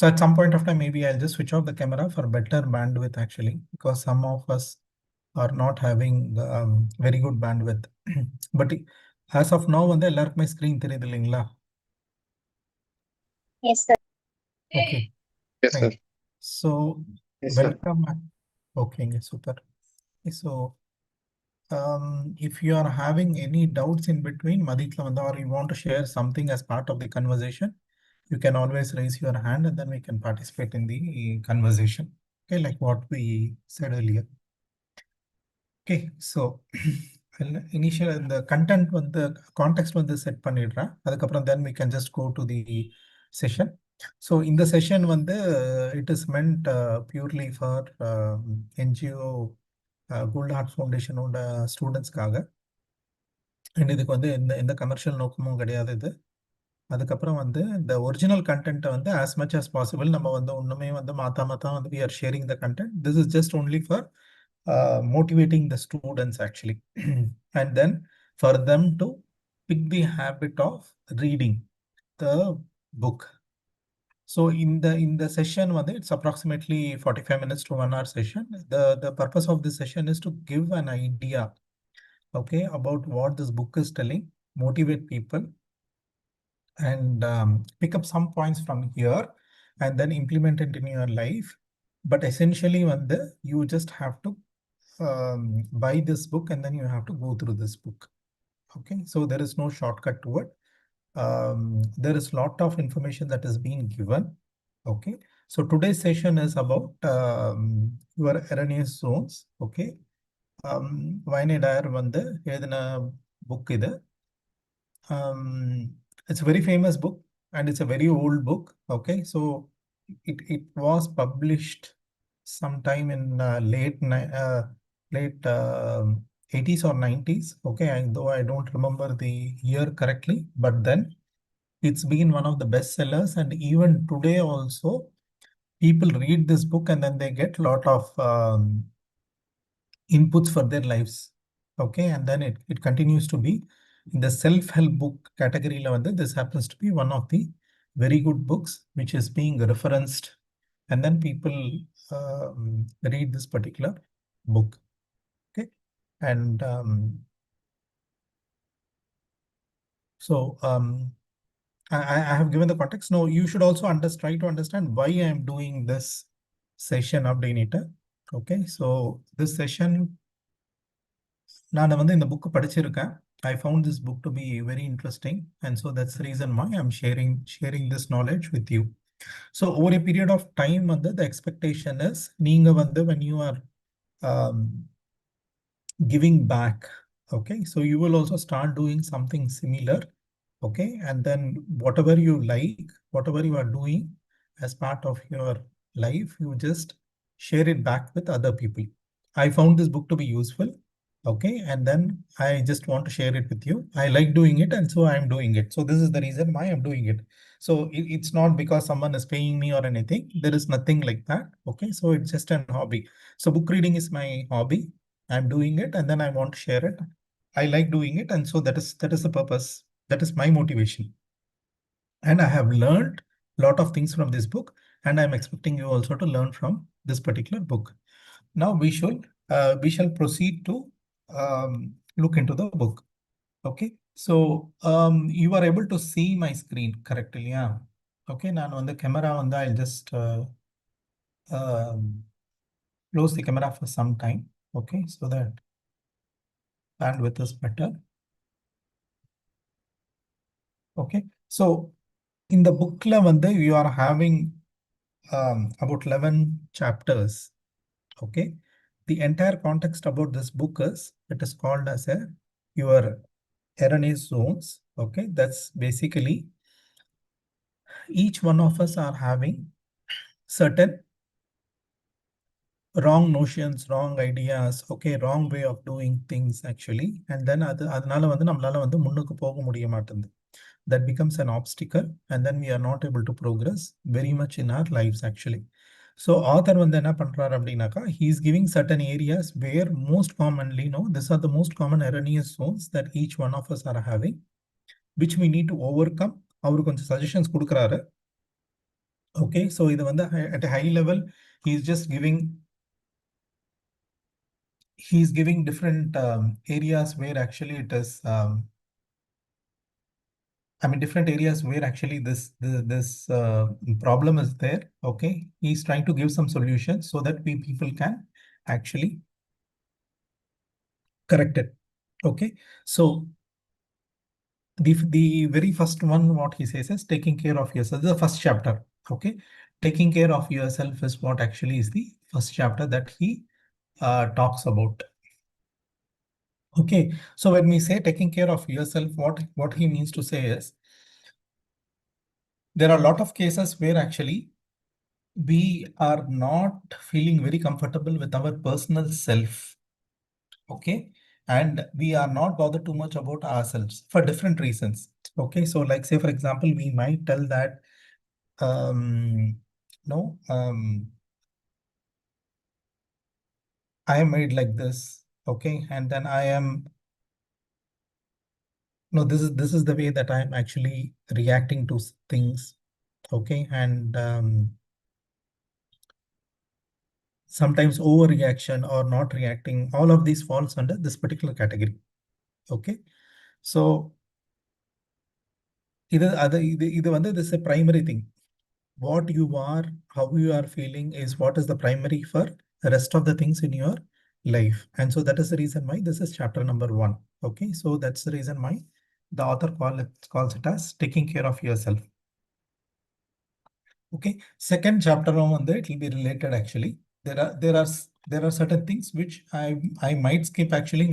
So at some point of time, maybe I'll just switch off the camera for better bandwidth actually, because some of us are not having very good bandwidth. But as of now, வந்து எல்லாருக்குமே screen தெரியுது இல்லைங்களா? Yes, sir. Okay, Yes, sir. fine. So Yes, sir. welcome. Okay, super. So if you are having any doubts in between, Madhitla vanda, or you want to share something as part of the conversation, you can always raise your hand and then we can participate in the conversation. Okay, like what we said earlier. Okay, so initial the content the context வந்து set பண்ணிடுறேன். அதுக்கப்புறம் then we can just go to the session. So in the session வந்து it is meant purely for NGO Gold Heart Foundation ஓட ஸ்டூடெண்ட்ஸ்க்காக. And இதுக்கு வந்து எந்த commercial நோக்கமும் கிடையாது இது. அதுக்கப்புறம் வந்து இந்த ஒரிஜினல் கண்டென்ட்டை வந்து as much as possible நம்ம வந்து ஒண்ணுமே வந்து மாத்தாம தான் வந்து we are sharing the content. This is just only for motivating the students actually. And then for them to pick the habit of reading the book. So in the session it's approximately 45 minutes to 1 hour session. The purpose of this session is to give an idea, okay, about what this book is telling, motivate people, and pick up some points from here and then implement it in your life. But essentially you just have to buy this book and then you have to go through this book. Okay, so there is no shortcut to it. There is lot of information that is being given. Okay, so today's session is about your erroneous zones. Okay, Vainedar எழுதின book இது. It's a very famous book and it's a very old book. Okay, so it was published sometime in late 80s or 90s. Okay, though I don't remember the year correctly, but then it's been one of the best sellers, and even today also people read this book and then they get a lot of inputs for their lives. Okay, and then it continues to be in the self-help book category. This happens to be one of the very good books which is being referenced, and then people read this particular book. Okay, and so I have given the context. Now you should also try to understand why I am doing this session of Dainita. Okay, so this session நான் வந்து இந்த book படிச்சிருக்கேன். I found this book to be very interesting, and so that's the reason why I'm sharing this knowledge with you. So over a period of time the expectation is நீங்க when you are giving back, okay, so you will also start doing something similar. Okay, and then whatever you like, whatever you are doing as part of your life, you just share it back with other people. I found this book to be useful. Okay, and then I just want to share it with you. I like doing it, and so I'm doing it. So this is the reason why I'm doing it. So it's not because someone is paying me or anything. There is nothing like that. Okay, so it's just an hobby. So book reading is my hobby. I'm doing it, and then I want to share it. I like doing it, and so that is the purpose. That is my motivation. And I have learned a lot of things from this book, and I'm expecting you also to learn from this particular book. Now we shall proceed to look into the book. Okay, so you are able to see my screen correctly, yeah? Okay, now on the camera I'll just close the camera for some time, okay, so that bandwidth is better. Okay, so in the book you are having about 11 chapters. Okay, the entire context about this book is it is called as your erroneous zones. Okay, that's basically each one of us are having certain wrong notions, wrong ideas, okay, wrong way of doing things actually, and then அதனால நம்மளால முன்னுக்கு போக முடிய மாட்டேங்குது. That becomes an obstacle, and then we are not able to progress very much in our lives actually. So author என்ன பண்றாரு அப்படின்னாக்கா, he is giving certain areas where most commonly these are the most common erroneous zones that each one of us are having, which we need to overcome. அவரு கொஞ்சம் suggestions கொடுக்குறாரு. Okay, so இது வந்து at a high level, he's just giving different areas where actually it is I mean different areas where actually this problem is there. Okay, he's trying to give some solutions so that people can actually correct it. Okay, so the very first one, what he says is taking care of yourself. The first chapter. Okay, taking care of yourself is what actually is the first chapter that he talks about. Okay, so when we say taking care of yourself, what he means to say is there are a lot of cases where actually we are not feeling very comfortable with our personal self. Okay, and we are not bothered too much about ourselves for different reasons. Okay, so like say for example, we might tell that no, I am made like this. Okay, and then I am no, this is the way that I'm actually reacting to things. Okay, and sometimes overreaction or not reacting, all of these falls under this particular category. Okay, so this is a primary thing. What you are, how you are feeling is what is the primary for the rest of the things in your life. And so that is the reason why this is chapter number 1. Okay, so that's the reason why the author calls it as taking care of yourself. Okay, second chapter on it will be related actually. There are certain things which I might skip actually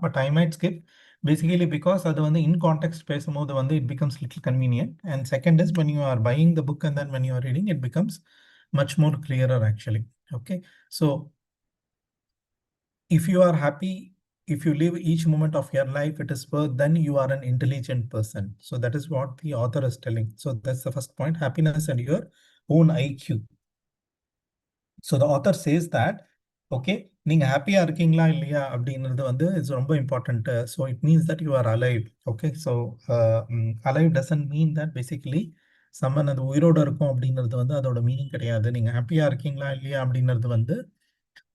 but I might skip basically because அது வந்து in context பேசும்போது வந்து it becomes little convenient. And second is when you are buying the book and then when you are reading, it becomes much more clearer actually. Okay, so if you are happy, if you live each moment of your life, it is worth, then you are an intelligent person. So that is what the author is telling. So that's the first point, happiness and your own IQ. So the author says that, okay, நீங்க ஹாப்பியா இருக்கீங்களா இல்லையா அப்படின்றது வந்து it's ரொம்ப important. So it means that you are alive. Okay, so alive doesn't mean that basically சம்மன் அது உயிரோட இருக்கும் அப்படின்றது வந்து அதோட மீனிங் கிடையாது. நீங்க ஹாப்பியா இருக்கீங்களா இல்லையா அப்படின்றது வந்து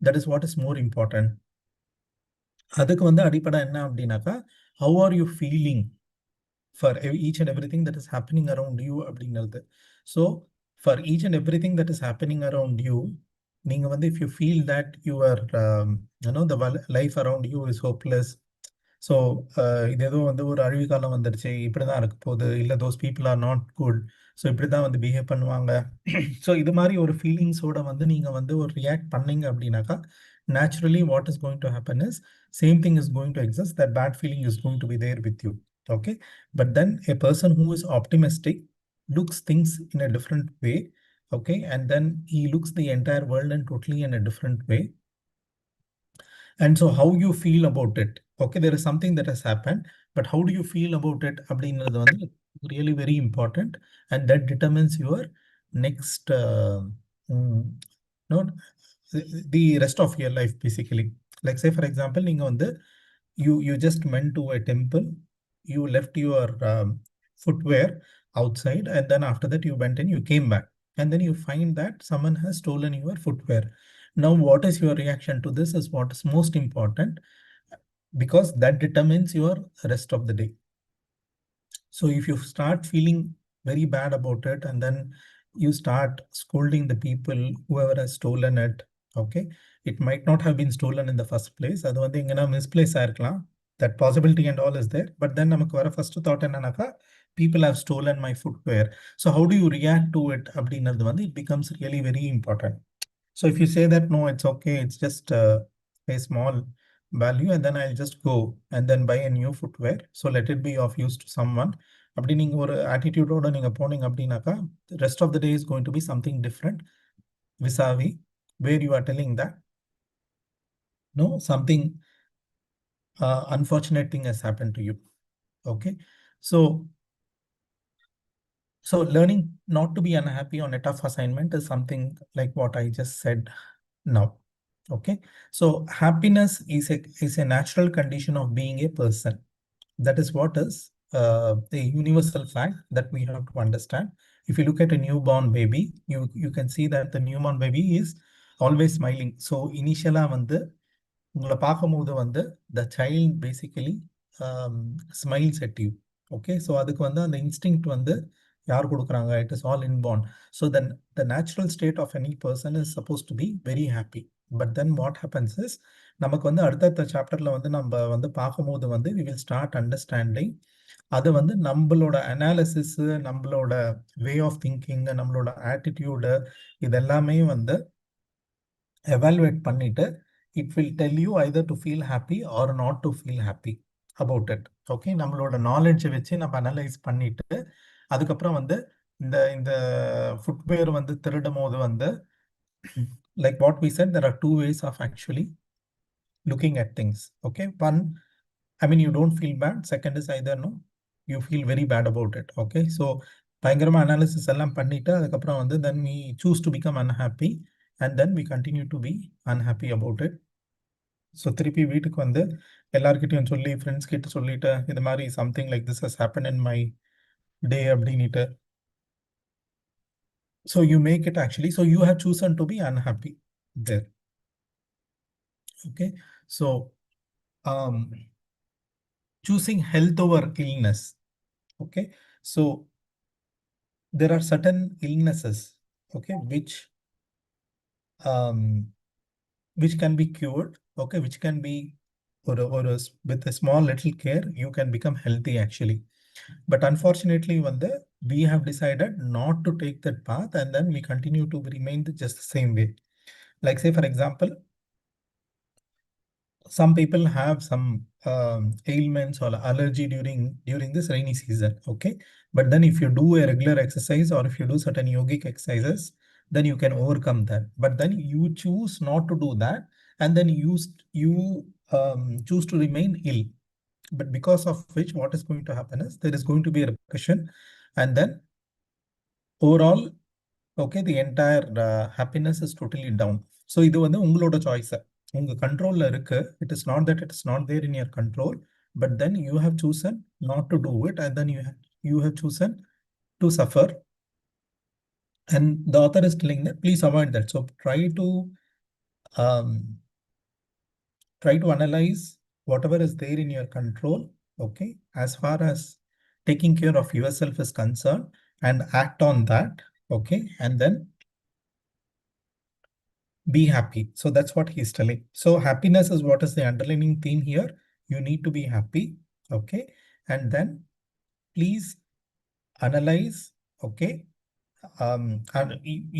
that is what is more important. அதுக்கு வந்து அடிப்படை என்ன அப்படின்னாக்கா, how are you feeling for each and everything that is happening around you அப்படிங்கிறது. So for each and everything that is happening around you, நீங்க வந்து if you feel that your the life around you is hopeless, so இது ஏதோ வந்து ஒரு அழிவு காலம் வந்துருச்சு, இப்படிதான் இருக்க போகுது, இல்லை those people are not good, so இப்படிதான் வந்து பிஹேவ் பண்ணுவாங்க. ஸோ இது மாதிரி ஒரு ஃபீலிங்ஸோட வந்து நீங்க வந்து ஒரு ரியாக்ட் பண்ணீங்க அப்படின்னாக்கா, naturally what is going to happen is same thing is going to exist, that bad feeling is going to be there with you. Okay, but then a person who is optimistic looks things in a different way. Okay, and then he looks the entire world in totally in a different way. And so how you feel about it, okay, there is something that has happened, but how do you feel about it அப்படின்றது வந்து really very important, and that determines your next no, the rest of your life basically. Like say for example, நீங்க வந்து you just went to a temple, you left your footwear outside, and then after that you went and you came back, and then you find that someone has stolen your footwear. Now what is your reaction to this is what is most important, because that determines your rest of the day. So if you start feeling very bad about it and then you start scolding the people, whoever has stolen it, okay, it might not have been stolen in the first place. அது வந்து எங்கன்னா misplace ஆயிருக்கலாம். That possibility and all is there. But then நமக்கு வர first thought என்னன்னாக்கா, people have stolen my footwear. So how do you react to it அப்படின்றது வந்து it becomes really very important. So if you say that, no, it's okay, it's just a small value, and then I'll just go and then buy a new footwear. So let it be of use to someone. அப்படி நீங்க ஒரு ஆட்டிடியூடோட நீங்க போனீங்க அப்படின்னாக்கா, the rest of the day is going to be something different vis-a-vis, where you are telling that no, something unfortunate thing has happened to you. Okay, so learning not to be unhappy on a tough assignment is something like what I just said now. Okay, so happiness is a natural condition of being a person. That is what is the universal fact that we have to understand. if you look at a newborn baby, you can see that the newborn baby is always smiling. So initially வந்து உங்களை பார்க்கும்போது வந்து the child basically smiles at you. Okay, so அதுக்கு வந்து அந்த instinct வந்து யார் கொடுக்குறாங்க? It is all inborn. So then the natural state of any person is supposed to be very happy. But then what happens is நமக்கு வந்து அடுத்த சாப்டர்ல வந்து நம்ம வந்து பார்க்கும்போது வந்து we will start understanding அது வந்து நம்மளோட அனாலிசிஸ், நம்மளோட வே ஆஃப் திங்கிங், நம்மளோட ஆட்டிடியூடு இதெல்லாமே வந்து எவாலுவேட் பண்ணிட்டு it will tell you either to feel happy or not to feel happy about it. Okay, நம்மளோட நாலேஜை வச்சு நம்ம அனலைஸ் பண்ணிட்டு அதுக்கப்புறம் வந்து இந்த இந்த ஃபுட்வேர் வந்து திருடும் போது வந்து like what we said, there are two ways of actually looking at things. Okay, one, I mean, you don't feel bad. Second is either no, you feel very bad about it. Okay, so பயங்கரமா analysis எல்லாம் பண்ணிட்டு அதுக்கப்புறம் வந்து then we choose to become unhappy and then we continue to be unhappy about it. So திருப்பி வீட்டுக்கு வந்து எல்லார்கிட்டையும் சொல்லி ஃப்ரெண்ட்ஸ் கிட்ட சொல்லிட்டு இது மாதிரி something like this has happen in my day அப்படின்ட்டு. So you make it actually, so you have chosen to be unhappy there. Okay, so choosing health over illness. Okay, so there are certain illnesses, okay, which can be cured, okay, which can be with a small little care you can become healthy actually. But unfortunately we have decided not to take that path and then we continue to remain just the same way. Like say for example, some people have some ailments or allergy during this rainy season. Okay, but then if you do a regular exercise or if you do certain yogic exercises, then you can overcome that. But then you choose not to do that and then you choose to remain ill. But because of which what is going to happen is there is going to be a repercussion and then overall, okay, the entire happiness is totally down. So இது வந்து உங்களோட choice, உங்க கண்ட்ரோல்ல இருக்கு. It is not that it is not there in your control, but then you have chosen not to do it and then you have chosen to suffer. And the author is telling that please avoid that. So um, try to analyze whatever is there in your control, okay, as far as taking care of yourself is concerned, and act on that, okay, and then be happy. So that's what he's telling. So happiness is what is the underlying theme here. You need to be happy, okay, and then please analyze, okay, and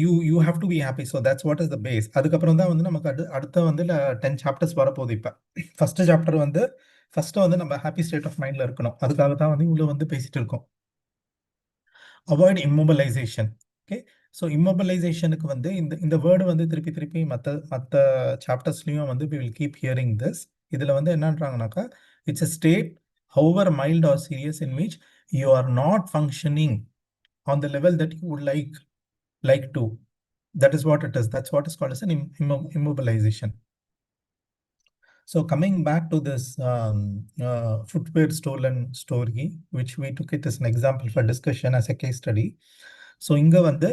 you have to be happy. So that's what is the base. அதுக்கப்புறம் தான் வந்து நமக்கு அடுத்த வந்து 10 chapters வரப்போகுது. இப்போ first chapter வந்து first வந்து நம்ம ஹாப்பி ஸ்டேட் ஆஃப் மைண்ட்ல இருக்கணும். அதுக்காக தான் வந்து இவ்வளோ வந்து பேசிட்டு இருக்கோம். அவாய்ட் இம்மொபலைசேஷன். ஓகே, ஸோ இம்மொபலைசேஷனுக்கு வந்து இந்த வேர்டு வந்து திருப்பி மற்ற சாப்டர்ஸ்லையும் வந்து we will keep hearing this. இதில் வந்து என்னன்றாங்கனாக்கா it's a state however mild or serious in which you are not functioning on the level that you would like to. That is what it is. That's what is called as an immobilization. So coming back to this footwear stolen story, which we took it as an example for discussion as a case study. So இங்க வந்து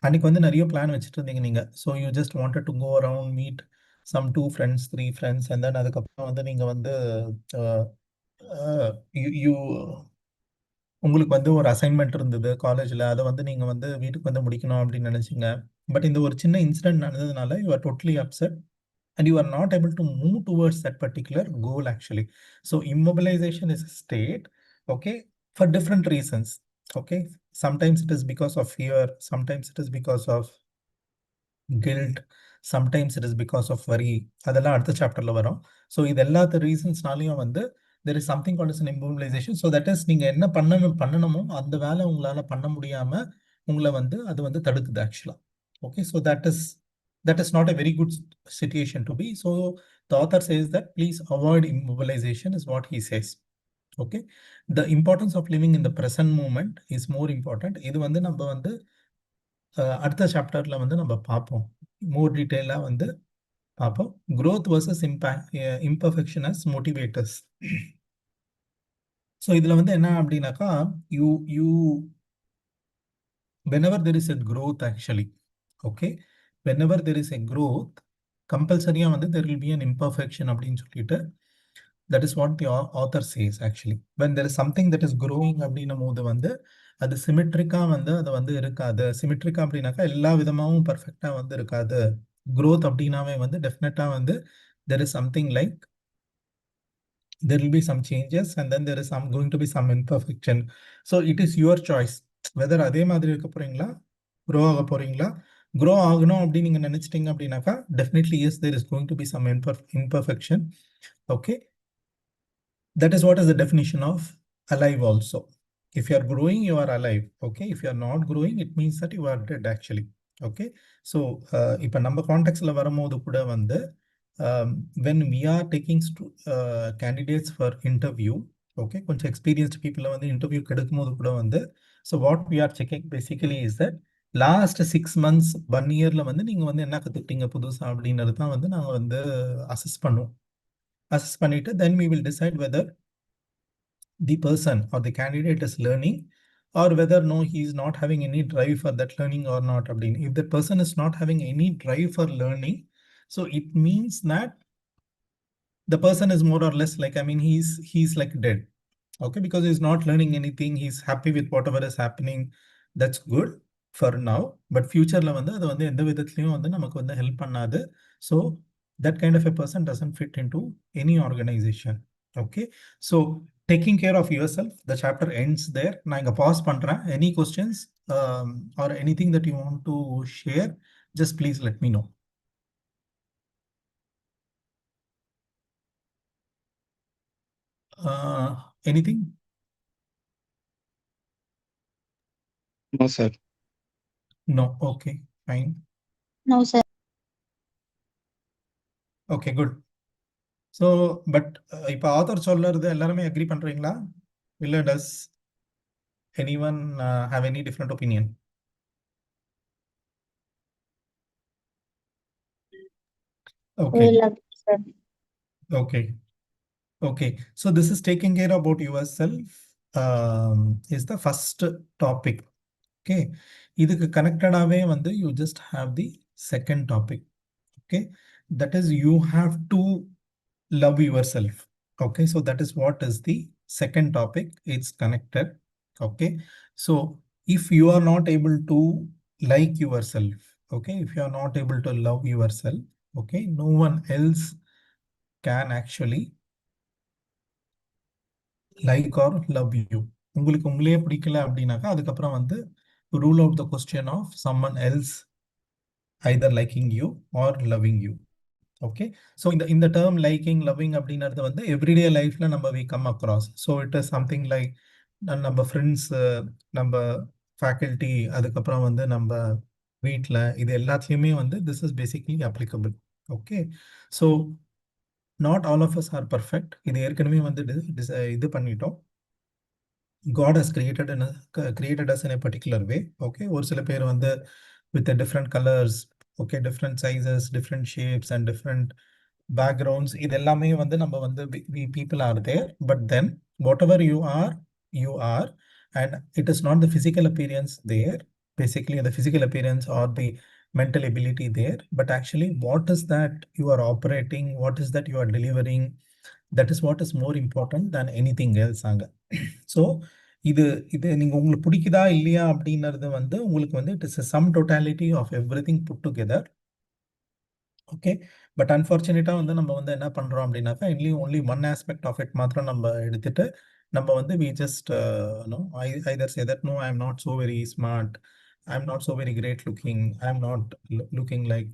அன்னைக்கு வந்து நிறைய plan வச்சுட்டு இருந்தீங்க நீங்க. So you just wanted to go around, meet some 2 friends, 3 friends, and then அதுக்கப்புறம் வந்து நீங்க வந்து you உங்களுக்கு வந்து ஒரு அசைன்மெண்ட் இருந்தது காலேஜில், அதை வந்து நீங்கள் வந்து வீட்டுக்கு வந்து முடிக்கணும் அப்படின்னு நினச்சிங்க. பட் இந்த ஒரு சின்ன இன்சிடென்ட் நடந்ததுனால you are totally upset and you are not able to move towards that particular goal actually. So immobilization is a state, okay, for different reasons. Okay, sometimes it is because of fear, sometimes it is because of guilt, sometimes it is because of worry. அதெல்லாம் அடுத்த சாப்டர்ல வரும். So இது எல்லாத்த ரீசன்ஸ்னாலையும் வந்து there is something called as an immobilization. So that is நீங்க என்ன பண்ணணுமோ அந்த வேலை உங்களால பண்ண முடியாம உங்களை வந்து அது வந்து தடுக்குது ஆக்சுவலா. Okay, so that is not a very good situation to be. So the author says that please avoid immobilization is what he says. Okay, the importance of living in the present moment is more important. இது வந்து நம்ம வந்து அடுத்த சாப்டர்ல வந்து நம்ம பார்ப்போம், மோர் டீட்டெயிலா வந்து பார்ப்போம். growth versus imperfection as motivators. So இதுல வந்து என்ன அப்படின்னாக்கா you whenever there is a growth actually, okay, whenever there is a growth, compulsory வந்து there will be an imperfection அப்படின்னு சொல்லிட்டு that is what the author says actually. When there is something that is growing அப்படின்னும் போது வந்து அது சிமெட்ரிக்கா வந்து அது வந்து இருக்காது. சிமெட்ரிக்கா அப்படின்னாக்கா எல்லா விதமாகவும் பர்ஃபெக்டா வந்து இருக்காது. growth அப்படின்னாவே வந்து டெஃபினட்டா வந்து there is something like there will be some changes and then there is some going to be some imperfection. So it is your choice whether அதே மாதிரி இருக்க போறீங்களா, grow ஆக போறீங்களா. grow ஆகணும் அப்படின்னு நீங்க நினைச்சிட்டீங்க அப்படின்னாக்கா definitely yes, there is going to be some imperfection. Okay, that is what is the definition of alive also. If you are growing, you are alive. Okay, if you are not growing, it means that you are dead actually. Okay, so இப்ப நம்ம கான்டெக்ட்ல வரும்போது கூட வந்து when we are taking candidates for interview, okay, கொஞ்சம் experienced people வந்து interview எடுக்கும்போது கூட வந்து, so what we are checking basically is that last 6 months 1 yearல வந்து நீங்க வந்து என்ன கத்துக்கிட்டீங்க புதுசா அப்படின்றது தான் வந்து நாங்க வந்து அசஸ் பண்ணுவோம். அசஸ் பண்ணிட்டு then we will decide whether the person or the candidate is learning or whether no, he is not having any drive for that learning or not. If the person is not having any drive for learning, so it means that the person is more or less like, I mean, he's like dead. Okay, because he's not learning anything, he's happy with whatever is happening. That's good for now, but future-ல வந்து அது வந்து எந்த விதத்திலயும் வந்து நமக்கு வந்து help பண்ணாது. So that kind of a person doesn't fit into any organization. Okay, so taking care of yourself, the chapter ends there. நான் இங்க pause பண்றேன். Any questions or anything that you want to share, just please let me know. Anything? No, sir. No. Okay, fine. No, sir. Okay, good. So, but இப்போ author சொல்றது எல்லாருமே agri பண்றீங்களா? இல்ல does anyone have any different opinion? Okay, We'll agree, sir. okay, okay. So this is taking care about yourself is the first topic. Okay, இதுக்கு கனெக்டடாவே வந்து you just have the second topic. Okay, that is you have to love yourself. Okay, so that is what is the second topic. It's connected. Okay, so if you are not able to like yourself, okay, if you are not able to love yourself, okay, no one else can actually like or love you. உங்களுக்கு உங்களே பிடிக்கல அப்படின்னாக்கா அதுக்கப்புறம் வந்து rule out the question of someone else either liking you or loving you. Okay, so in the term liking, loving அப்படின்றது வந்து everyday lifeல நம்ம we come across. So it is something like நம்ம ஃப்ரெண்ட்ஸ், நம்ம ஃபேக்கல்ட்டி, அதுக்கப்புறம் வந்து நம்ம வீட்டில், இது எல்லாத்துலேயுமே வந்து this is basically applicable. Okay, so not all of us are perfect. இது ஏற்கனவே வந்து இது பண்ணிட்டோம். God has created us in a particular way. Okay, ஒரு சில பேர் வந்து with the different colors, okay, different sizes, different shapes and different backgrounds. இது எல்லாமே வந்து நம்ம வந்து we people are there, but then whatever you are, and it is not the physical appearance there, basically the physical appearance or the mental ability there, but actually what is that you are operating, what is that you are delivering, that is what is more important than anything else அங்க. So இது இது நீங்க உங்களுக்கு பிடிக்குதா இல்லையா அப்படின்றது வந்து உங்களுக்கு வந்து it is a sum totality of everything put together. Okay, but அன்ஃபார்ச்சுனேட்டாக வந்து நம்ம வந்து என்ன பண்ணுறோம் அப்படின்னாக்கா only one aspect of it மாத்திரம் நம்ம எடுத்துட்டு நம்ம வந்து we just either say that no, I'm not so very smart, I'm not so very great looking, I'm not looking like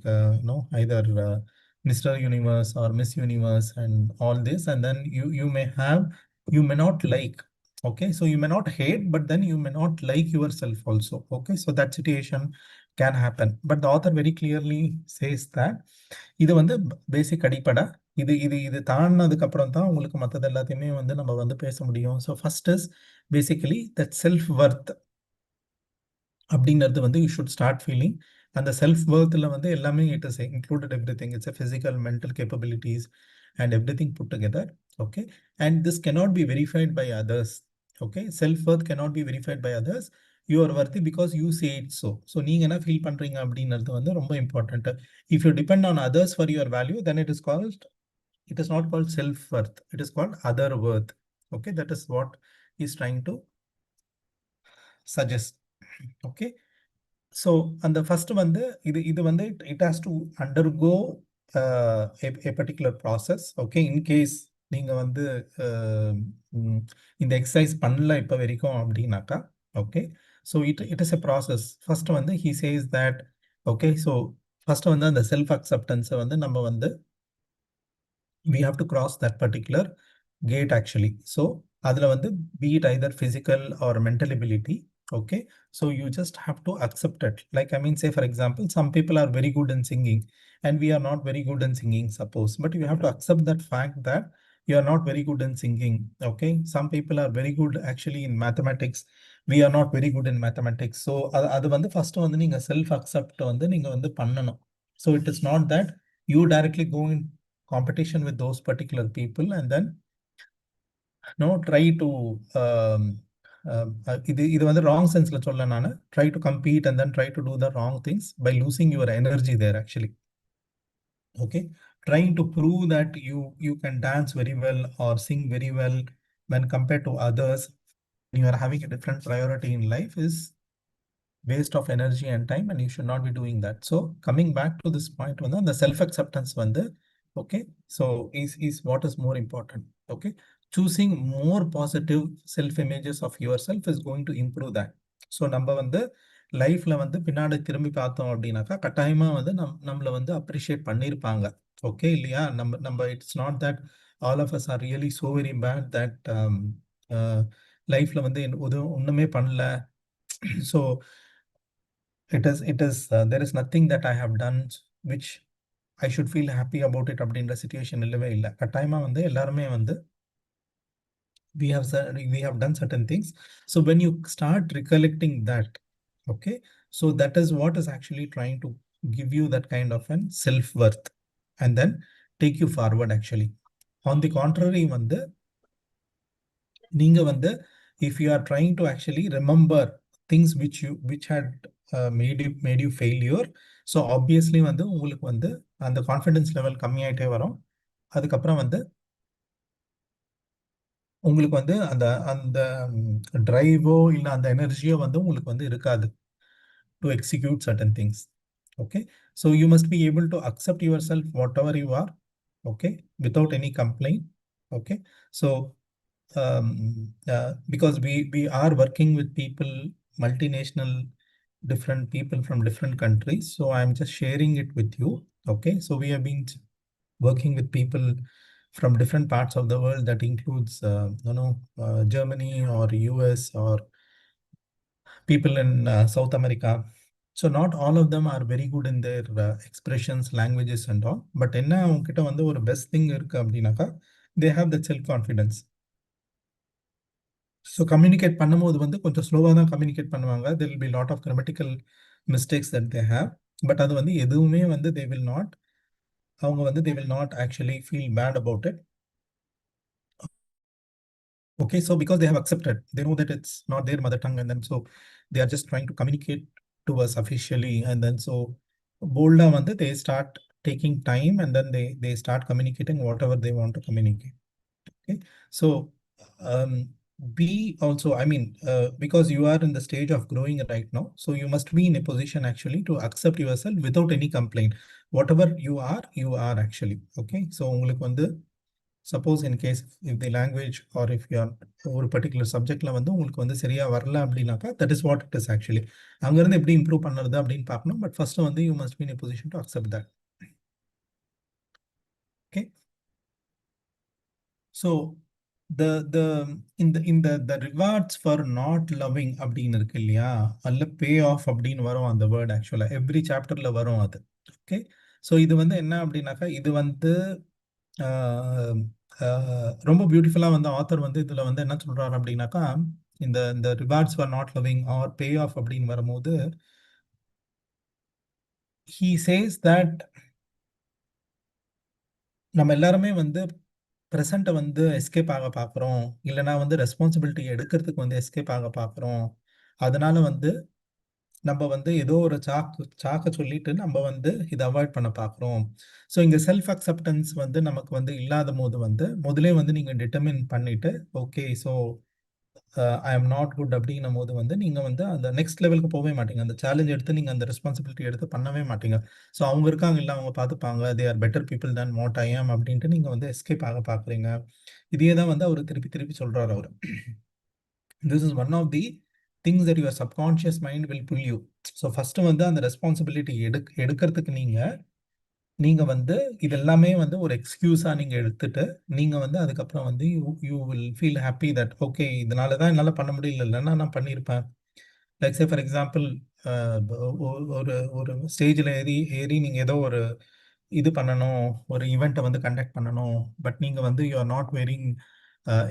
either Mr. Universe or Miss Universe and all this, and then you may not like. Okay, so you may not hate, but then you may not like yourself also. Okay, so that situation can happen, but the author very clearly says that இது வந்து பேசிக் அடிப்படை. இது இது இது தாண்டினதுக்கு அப்புறம் தான் உங்களுக்கு மற்றது எல்லாத்தையுமே வந்து நம்ம வந்து பேச முடியும். So first is basically that self worth அப்படிங்கிறது வந்து யூ ஷுட் ஸ்டார்ட் ஃபீலிங். அந்த செல்ஃப் ஒர்த்தில் வந்து எல்லாமே it is included every thing. It's physical, mental capabilities and every thing put together. Okay, and this cannot be verified by others. Okay, self-worth cannot be verified by others. you are worthy because you say it so. So நீங்க என்ன feel பண்றீங்க அப்படின்றது வந்து ரொம்ப important. If you depend on others for your value, then it is not called self-worth. It is called other worth. Okay, that is what he's trying to suggest. Okay. So and the first one இது வந்து it has to undergo a particular process. Okay, in case நீங்க வந்து இந்த exercise பண்ணல இப்போ வரைக்கும் அப்படின்னாக்கா, okay, so it is a process. First வந்து he says that, okay, so first வந்து அந்த செல்ஃப் அக்செப்டன்ஸை வந்து நம்ம வந்து we have to cross that particular gate actually. So அதுல வந்து be it either physical or mental ability. Okay, so you just have to accept it. Like, I mean, say for example, some people are very good in singing and we are not very good in singing, suppose, but you have to accept that fact that you are not very good in singing. Okay, some people are very good actually in mathematics, we are not very good in mathematics. So அது வந்து first வந்து நீங்க self accept வந்து நீங்க வந்து பண்ணணும். So it is not that you directly go in competition with those particular people and then no try to இது வந்து wrong sense ல சொல்ல நானு, try to compete and then try to do the wrong things by losing your energy there actually. Okay, trying to prove that you can dance very well or sing very well when compared to others, you are having a different priority in life, is waste of energy and time, and you should not be doing that. So coming back to this point, the self-acceptance okay, so is what is more important. Okay, choosing more positive self-images of yourself is going to improve that. So நம்ம லைஃப்ல பின்னாடி திரும்பி பார்த்தோம் அப்படின்னாக்கா கட்டாயமா நம்மள appreciate பண்ணியிருப்பாங்க. Okay இல்லையா? நம்ம நம்ம it's not that all of us are really so very bad that லைஃப்ல ஒண்ணுமே பண்ணல. So there is nothing that I have done which I should feel happy about it அப்படின்ற சிச்சுவேஷன் இல்லவே இல்லை. கட்டாயமா எல்லாருமே we have done certain things. So when you start recollecting that, okay, so that is what is actually trying to give you that kind of an self-worth and then take you forward actually. On the contrary, நீங்க if you are trying to actually remember things which had made you failure, so obviously உங்களுக்கு அந்த confidence level கம்மியாயிட்டே வரும். அதுக்கப்புறம் உங்களுக்கு அந்த அந்த டிரைவோ இல்ல அந்த எனர்ஜியோ உங்களுக்கு இருக்காது to execute certain things. Okay, so you must be able to accept yourself whatever you are, okay, without any complaint. Okay, so because we are working with people, multinational, different people from different countries, so I'm just sharing it with you. Okay, so we have been working with people from different parts of the world. That includes Germany or US or people in South America. So not all of them are very good in their expressions, languages and all, but என்ன அவங்க கிட்ட ஒரு best thing இருக்கு அப்படின்னாக்கா they have that self confidence. So communicate பண்ணும்போது கொஞ்சம் ஸ்லோவா தான் கம்யூனிகேட் பண்ணுவாங்க. There will be a lot of grammatical mistakes that they have, but அது எதுவுமே they will not, அவங்க they will not actually feel bad about it. Okay, so because they have accepted, they know that it's not their mother tongue, and then so they are just trying to communicate to us officially, and then so bolda they start taking time, and then they start communicating whatever they want to communicate. Okay, so um, be also, I mean, because you are in the stage of growing right now, so you must be in a position actually to accept yourself without any complaint. Whatever you are actually. Okay, so உங்களுக்கு suppose in case if the language or if you are ஒரு particular subjectல உங்களுக்கு சரியா வரல அப்படின்னாக்கா, that is what it is actually. அங்கிருந்து எப்படி improve பண்ணுறது அப்படின்னு பார்க்கணும். But first you must be in a position to accept that. Okay, so the the rewards for not loving அப்படின்னு இருக்கு இல்லையா, அல்ல pay off அப்படின்னு வரும் அந்த வேர்ட் ஆக்சுவலா எவ்ரி சாப்டர்ல வரும் அது. ஓகே, ஸோ இது என்ன அப்படின்னாக்கா, இது ரொம்ப பியூட்டிஃபுல்லா ஆத்தர் இதுல என்ன சொல்றாரு அப்படின்னாக்கா, இந்த rewards for not loving or pay off அப்படின்னு வரும்போது he says that நம்ம எல்லாருமே ப்ரெசண்ட்டை எஸ்கேப் ஆக பார்க்குறோம், இல்லைனா ரெஸ்பான்சிபிலிட்டி எடுக்கிறதுக்கு எஸ்கேப் ஆக பார்க்குறோம். அதனால வந்து நம்ம வந்து ஏதோ ஒரு சாக்க சொல்லிட்டு நம்ம வந்து இதை அவாய்ட் பண்ண பார்க்குறோம். ஸோ இங்க செல்ஃப் அக்செப்டன்ஸ் வந்து நமக்கு வந்து இல்லாத போது வந்து முதலே வந்து நீங்க டிட்டர்மின் பண்ணிட்டு okay so I am not good அப்படின்னும் போது வந்து நீங்க வந்து அந்த நெக்ஸ்ட் லெவலுக்கு போகவே மாட்டீங்க. அந்த சேலஞ்ச் எடுத்து நீங்க அந்த ரெஸ்பான்சிபிலிட்டி எடுத்து பண்ணவே மாட்டீங்க. ஸோ அவங்க இருக்காங்க இல்லை அவங்க பார்த்துப்பாங்க, they are better people than what I ஆம் அப்படின்ட்டு நீங்க வந்து எஸ்கேப் ஆக பார்க்குறீங்க. இதே தான் வந்து அவர் திருப்பி திருப்பி சொல்றாரு அவர். This is one of the things that your subconscious mind will pull you. So first வந்து அந்த ரெஸ்பான்சிபிலிட்டி எடுக்கிறதுக்கு நீங்க வந்து இது எல்லாமே வந்து ஒரு எக்ஸ்கியூஸா நீங்க எடுத்துட்டு நீங்க வந்து அதுக்கப்புறம் வந்து you will feel happy that okay இதனால தான் என்னால் பண்ண முடியல, இல்லைன்னா நான் பண்ணியிருப்பேன். லைக் சே ஃபார் எக்ஸாம்பிள் ஒரு ஒரு ஸ்டேஜில் ஏறி ஏறி நீங்கள் ஏதோ ஒரு இது பண்ணணும், ஒரு ஈவெண்ட்டை வந்து கண்டக்ட் பண்ணணும், பட் நீங்கள் வந்து you are not wearing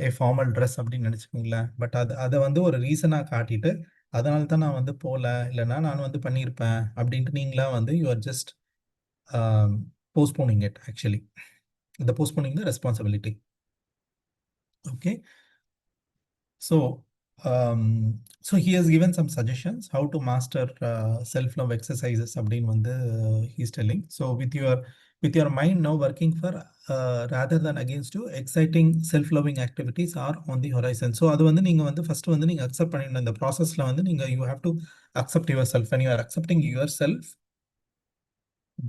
A formal dress அப்படின்னு நினச்சிக்கோங்களேன். பட் அதை வந்து ஒரு ரீசனாக காட்டிட்டு அதனால தான் நான் வந்து போகல, இல்லைன்னா நான் வந்து பண்ணியிருப்பேன் அப்படின்ட்டு நீங்களா வந்து you are just postponing it actually. The postponing the responsibility. Okay. So so he has given some suggestions how to master self-love exercises அப்படின்னு வந்து he's telling. So with your mind now working for rather than against you, exciting self-loving activities are on the horizon. So அது வந்து நீங்க வந்து first வந்து நீங்க accept பண்ணிடணும். இந்த processல வந்து நீங்க you have to accept yourself. When you are accepting yourself,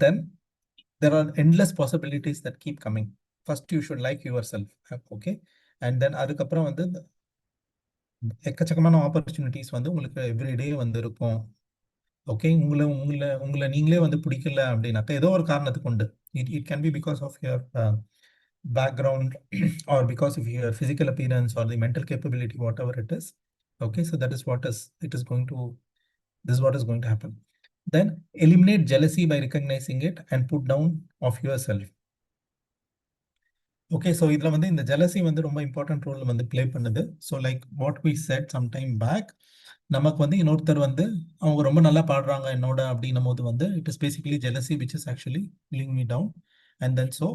then there are endless possibilities that keep coming. First you should like yourself, okay, and then அதுக்கப்புறம் வந்து எக்கச்சக்கமான ஆப்பர்ச்சுனிட்டிஸ் வந்து உங்களுக்கு எவ்ரிடே வந்து இருக்கும். ஓகே, உங்களை உங்களை உங்களை நீங்களே வந்து பிடிக்கல அப்படின்னாக்கா ஏதோ ஒரு காரணத்துக்கு உண்டு. It can be because of your background or because of your physical appearance or the mental capability, whatever it is. Okay, so that is what is it is going to this is what is going to happen. Then eliminate jealousy by recognizing it and put down of yourself. Okay, so இதில் வந்து இந்த jealousy வந்து ரொம்ப important role வந்து play பண்ணுது. So like what we said some time back, நமக்கு வந்து இன்னொருத்தர் வந்து அவங்க ரொம்ப நல்லா பாடுறாங்க என்னோட அப்படின்னும் போது வந்து it is basically jealousy which is actually pulling me down. And then so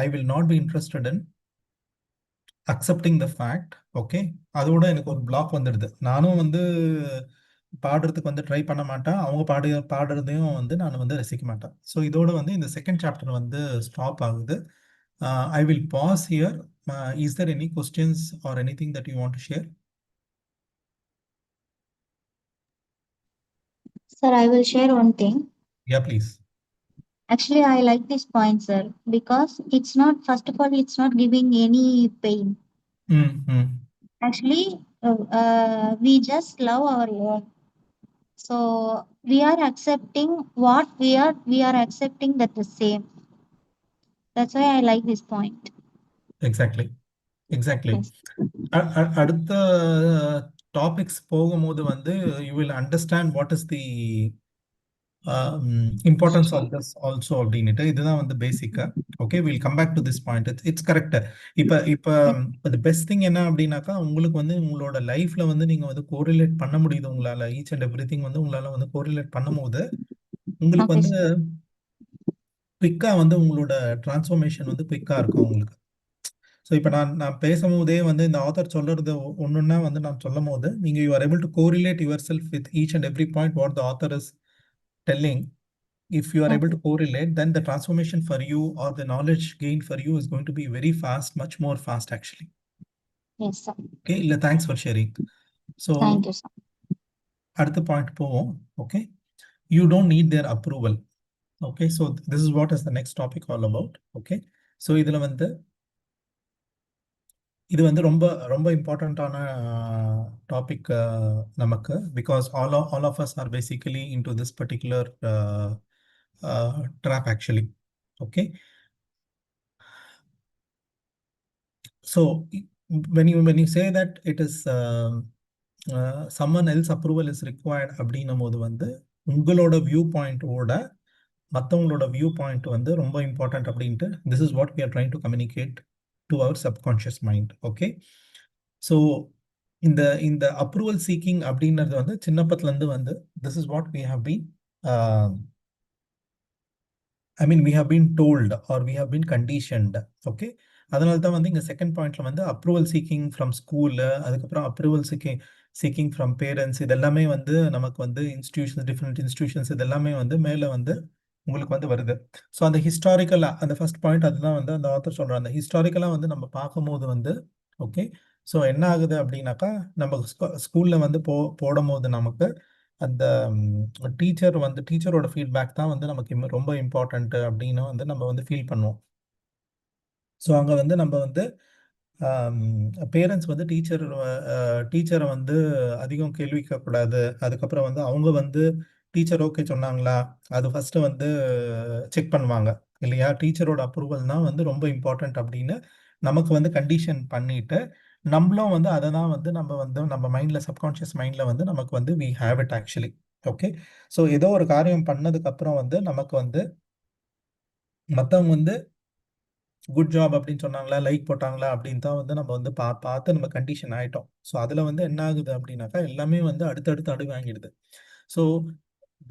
I will not be interested in accepting the fact. Okay, அதோட எனக்கு ஒரு பிளாக் வந்துடுது. நானும் வந்து பாடுறதுக்கு வந்து ட்ரை பண்ண மாட்டேன், அவங்க பாடுறதையும் வந்து நான் வந்து ரசிக்க மாட்டேன். ஸோ இதோட வந்து இந்த செகண்ட் சாப்டர் வந்து ஸ்டாப் ஆகுது. I will pause here. Is there any questions or anything that you want to share? Sir, I will share one thing. Yeah, please. Actually, I like this point, sir, because it's not, first of all, it's not giving any pain. Mm-hmm. Actually, we just love our own. So we are accepting what we are accepting that the same. That's why I like this point. Exactly. Yes. அடுத்த topics போகும்போது வந்து you will understand what is the importance of this also அப்படின்னுட்டு. இதுதான் வந்து பேசிக்கா. Okay, will come back to this point. It's correct. இப்போ the best thing என்ன அப்படின்னாக்கா, உங்களுக்கு வந்து உங்களோட லைஃப்ல வந்து நீங்க வந்து கோரிலேட் பண்ண முடியுது உங்களால. ஈச் அண்ட் எவ்ரி திங் வந்து உங்களால வந்து கோரிலேட் பண்ணும்போது உங்களுக்கு Okay, வந்து sir. குவிக்கா வந்து உங்களோட டிரான்ஸ்ஃபர்மேஷன் வந்து குவிக்கா இருக்கும் உங்களுக்கு. ஸோ இப்போ நான் பேசும்போதே வந்து இந்த ஆத்தர் சொல்றது ஒன்றுன்னா வந்து நான் சொல்லும் போது நீங்கள் you are able to correlate your self with each and every point what the author is telling. If you are able to correlate, then the transformation for you or the knowledge gain for you is going to be very fast, much more fast actually. Yes, sir. Okay, thanks for sharing. So Thank you, sir. அடுத்த point போவோம். Okay, you don't need their approval. Okay, so this is what is the next topic all about. Okay, so இதுல வந்து இது வந்து ரொம்ப ரொம்ப இம்பார்ட்டண்ட்டான topic நமக்கு, because all of us are basically into this particular trap actually. Okay, so when you say that it is someone else approval is required அப்படின்னும் போது வந்து உங்களோட வியூ பாயிண்டோட மற்றவங்களோட வியூ பாயிண்ட் வந்து ரொம்ப இம்பார்ட்டன்ட் அப்படின்ட்டு this is what we are trying to communicate to our subconscious mind. Okay, so இந்த approval seeking அப்படின்றது வந்து சின்னப்பத்துலேருந்து வந்து this is what we have been we have been told or we have been conditioned. Okay, அதனால தான் வந்து இங்கே second பாயிண்ட்ல வந்து அப்ரூவல் சீக்கிங் ஃப்ரம் ஸ்கூலில், அதுக்கப்புறம் அப்ரூவல் சீக்கிங் ஃப்ரம் பேரண்ட்ஸ், இதெல்லாமே வந்து நமக்கு வந்து இன்ஸ்டிடியூஷன்ஸ், டிஃப்ரெண்ட் இன்ஸ்டிடியூஷன்ஸ் இதெல்லாமே வந்து மேலே வந்து உங்களுக்கு வந்து வருது. ஸோ அந்த ஹிஸ்டாரிக்கலாக அந்த ஃபர்ஸ்ட் பாயிண்ட் அதுதான் வந்து அந்த ஆத்தர் சொல்கிறாங்க. அந்த ஹிஸ்டாரிக்கலாக வந்து நம்ம பார்க்கும்போது வந்து ஓகே, ஸோ என்ன ஆகுது அப்படின்னாக்கா நம்ம ஸ்கூலில் வந்து போடும் போது நமக்கு அந்த டீச்சர் வந்து டீச்சரோட ஃபீட்பேக் தான் வந்து நமக்கு ரொம்ப இம்பார்ட்டன்ட் அப்படின்னு வந்து நம்ம வந்து ஃபீல் பண்ணுவோம். ஸோ அங்கே வந்து நம்ம வந்து பேரண்ட்ஸ் வந்து டீச்சரை வந்து அதிகம் கேள்வி கேட்கக்கூடாது. அதுக்கப்புறம் வந்து அவங்க வந்து டீச்சர் ஓகே சொன்னாங்களா, அது ஃபர்ஸ்ட் வந்து செக் பண்ணுவாங்க இல்லையா. டீச்சரோட அப்ரூவல் தான் வந்து ரொம்ப இம்பார்ட்டன்ட் அப்படின்னு நமக்கு வந்து கண்டிஷன் பண்ணிட்டு நம்மளும் வந்து அதை தான் வந்து நம்ம மைண்ட்ல சப்கான்ஷியஸ் மைண்ட்ல வந்து நமக்கு வந்து we have it actually. Okay, so ஏதோ ஒரு காரியம் பண்ணதுக்கு அப்புறம் வந்து நமக்கு வந்து மற்றவங்க வந்து குட் ஜாப் அப்படின்னு சொன்னாங்களா, லைக் போட்டாங்களா அப்படின்னு தான் வந்து நம்ம வந்து பார்த்து நம்ம கண்டிஷன் ஆயிட்டோம். ஸோ அதில் வந்து என்ன ஆகுது அப்படின்னாக்கா எல்லாமே வந்து அடுத்தடுத்து அடி வாங்கிடுது. So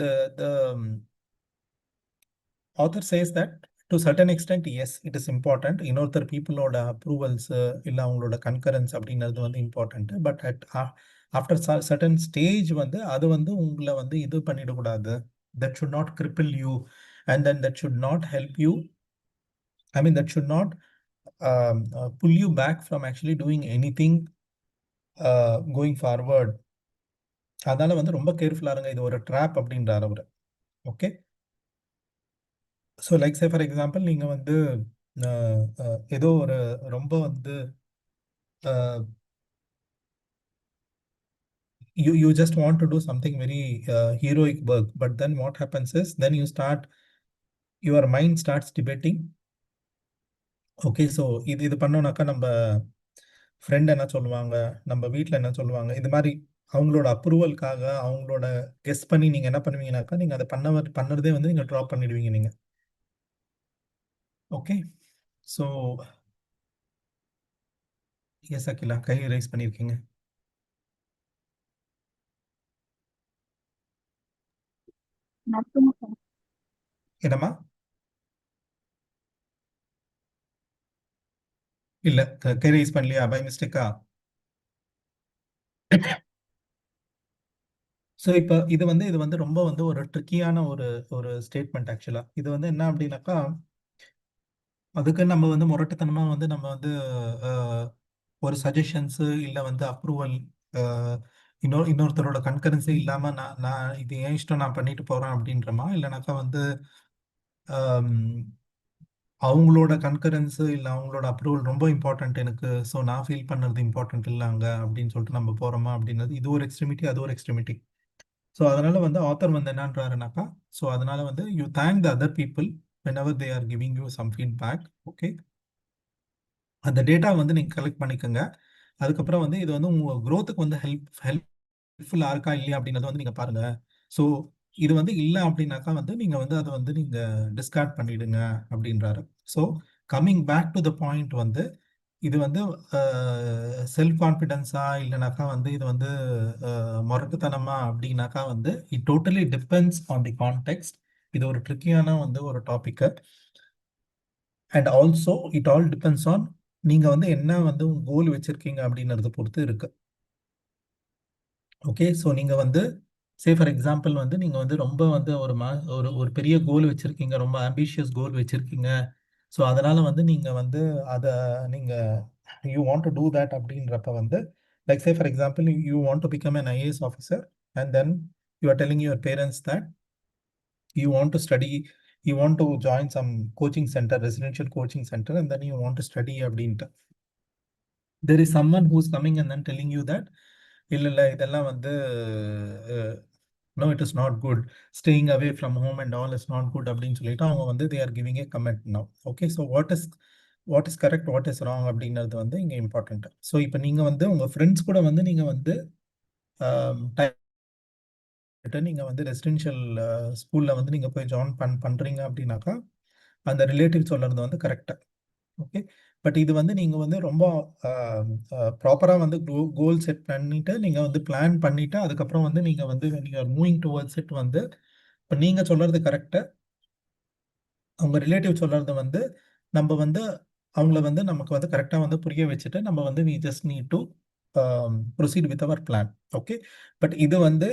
the the author says that to certain extent as it is important. இன்னொருத்தர் பீப்புளோட அப்ரூவல்ஸ் இல்லை அவங்களோட கன்கரன்ஸ் அப்படின்றது வந்து important. But after certain stage வந்து அது வந்து உங்களை வந்து இது பண்ணிடக்கூடாது. That should not cripple you and then that should not help you. I mean that should not pull you back from actually doing anything going forward. அதனால வந்து ரொம்ப கேர்ஃபுல்லா இருங்க, இது ஒரு ட்ராப் அப்படின்றார் அவர். Okay, so like say for example நீங்க வந்து ஏதோ ஒரு ரொம்ப வந்து you just want to do something very heroic work, but then what happens is then your mind starts debating. Okay, so இது பண்ணோம்னாக்கா நம்ம ஃப்ரெண்ட் என்ன சொல்லுவாங்க, நம்ம வீட்டில் என்ன சொல்லுவாங்க, இது மாதிரி அவங்களோட அப்ரூவலுக்காக அவங்களோட கெஸ் பண்ணி நீங்கள் என்ன பண்ணுவீங்கனாக்கா நீங்கள் அதை பண்ணுறதே வந்து நீங்கள் ட்ராப் பண்ணிடுவீங்க நீங்கள். ஓகே, ஸோ எஸ் அகிலா, கை ரைஸ் பண்ணியிருக்கீங்க. என்னம்மா? இல்லை, கை ரைஸ் பண்ணலையா பை மிஸ்டேக்கா? ஸோ இப்போ இது வந்து ரொம்ப வந்து ஒரு ட்ரிக்கியான ஒரு ஒரு ஸ்டேட்மெண்ட் ஆக்சுவலாக. இது வந்து என்ன அப்படின்னாக்கா அதுக்கு நம்ம வந்து முரட்டுத்தனமாக வந்து நம்ம வந்து ஒரு சஜஷன்ஸு இல்லை வந்து அப்ரூவல் இன்னொருத்தரோட கன்கரன்சி இல்லாமல் நான் நான் இது ஏன் இஷ்டம் நான் பண்ணிட்டு போகிறேன் அப்படின்றமா, இல்லைனாக்கா வந்து அவங்களோட கன்கரன்ஸு இல்லை அவங்களோட அப்ரூவல் ரொம்ப இம்பார்ட்டன்ட் எனக்கு, ஸோ நான் ஃபீல் பண்ணுறது இம்பார்ட்டன்ட் இல்லைங்க அப்படின்னு சொல்லிட்டு நம்ம போகிறோமா அப்படின்றது இது ஒரு எக்ஸ்ட்ரிமிட்டி, அது ஒரு எக்ஸ்ட்ரிமிட்டி. ஸோ அதனால வந்து ஆத்தர் வந்து என்னன்றாருனாக்கா, ஸோ அதனால வந்து you thank the other people whenever they are giving you some feedback. Okay, அந்த டேட்டா வந்து நீங்கள் கலெக்ட் பண்ணிக்கோங்க. அதுக்கப்புறம் வந்து இது வந்து உங்கள் க்ரோத்துக்கு வந்து ஹெல்ப்ஃபுல்லாக இருக்கா இல்லையா அப்படின்றத வந்து நீங்கள் பாருங்கள். ஸோ இது வந்து இல்லை அப்படின்னாக்கா வந்து நீங்கள் வந்து அதை வந்து நீங்கள் டிஸ்கார்ட் பண்ணிடுங்க அப்படின்றாரு. So coming back to the point வந்து இது வந்து செல்ஃப் கான்ஃபிடென்ஸா இல்லைனாக்கா வந்து இது வந்து முரட்டுத்தனமா அப்படின்னாக்கா வந்து it totally depends on the context. இது ஒரு ட்ரிக்கியான வந்து ஒரு topic. And also it all depends on நீங்கள் வந்து என்ன வந்து கோல் வச்சுருக்கீங்க அப்படின்றத பொறுத்து இருக்கு. ஓகே, ஸோ நீங்கள் வந்து சே ஃபார் எக்ஸாம்பிள் வந்து நீங்கள் வந்து ரொம்ப வந்து ஒரு பெரிய கோல் வச்சுருக்கீங்க, ரொம்ப ஆம்பிஷியஸ் கோல் வச்சுருக்கீங்க. ஸோ அதனால் வந்து நீங்கள் வந்து அதை நீங்கள் you want to do that அப்படின்றப்ப வந்து like say for example you want to become an IAS officer and then you are telling your parents that you want to study, you want to join some coaching center, residential coaching center, and then you want to study அப்படின்ட்டு. There is someone who's coming and then telling you that இல்ல இதெல்லாம் வந்து no it is not good, staying away from home and all is not good அப்படின்னு சொல்லிட்டு அவங்க வந்து they are giving a comment now. Okay, so what is correct, what is wrong அப்படின்றது வந்து இங்க இம்பார்ட்டன்ட். ஸோ இப்போ நீங்க வந்து உங்க ஃப்ரெண்ட்ஸ் கூட வந்து நீங்க வந்து நீங்க வந்து ரெசிடென்ஷியல் ஸ்கூல்ல வந்து நீங்க போய் ஜாயின் பண்றீங்க அப்படின்னாக்கா அந்த ரிலேட்டிவ் சொல்றது வந்து கரெக்டா. ஓகே, பட் இது வந்து நீங்க வந்து ரொம்ப ப்ராப்பரா வந்து கோல் செட் பண்ணிட்டு நீங்க வந்து பிளான் பண்ணிட்டு அதுக்கப்புறம் வந்து நீங்க வந்து நீங்க மூவிங் டுவர்ட்ஸ் இட் வந்து இப்போ நீங்க சொல்றது கரெக்டா, அவங்க ரிலேட்டிவ் சொல்றது வந்து நம்ம வந்து அவங்கள வந்து நமக்கு வந்து கரெக்டா வந்து புரிய வச்சுட்டு நம்ம வந்து we just need to proceed with our plan. Okay, but இது வந்து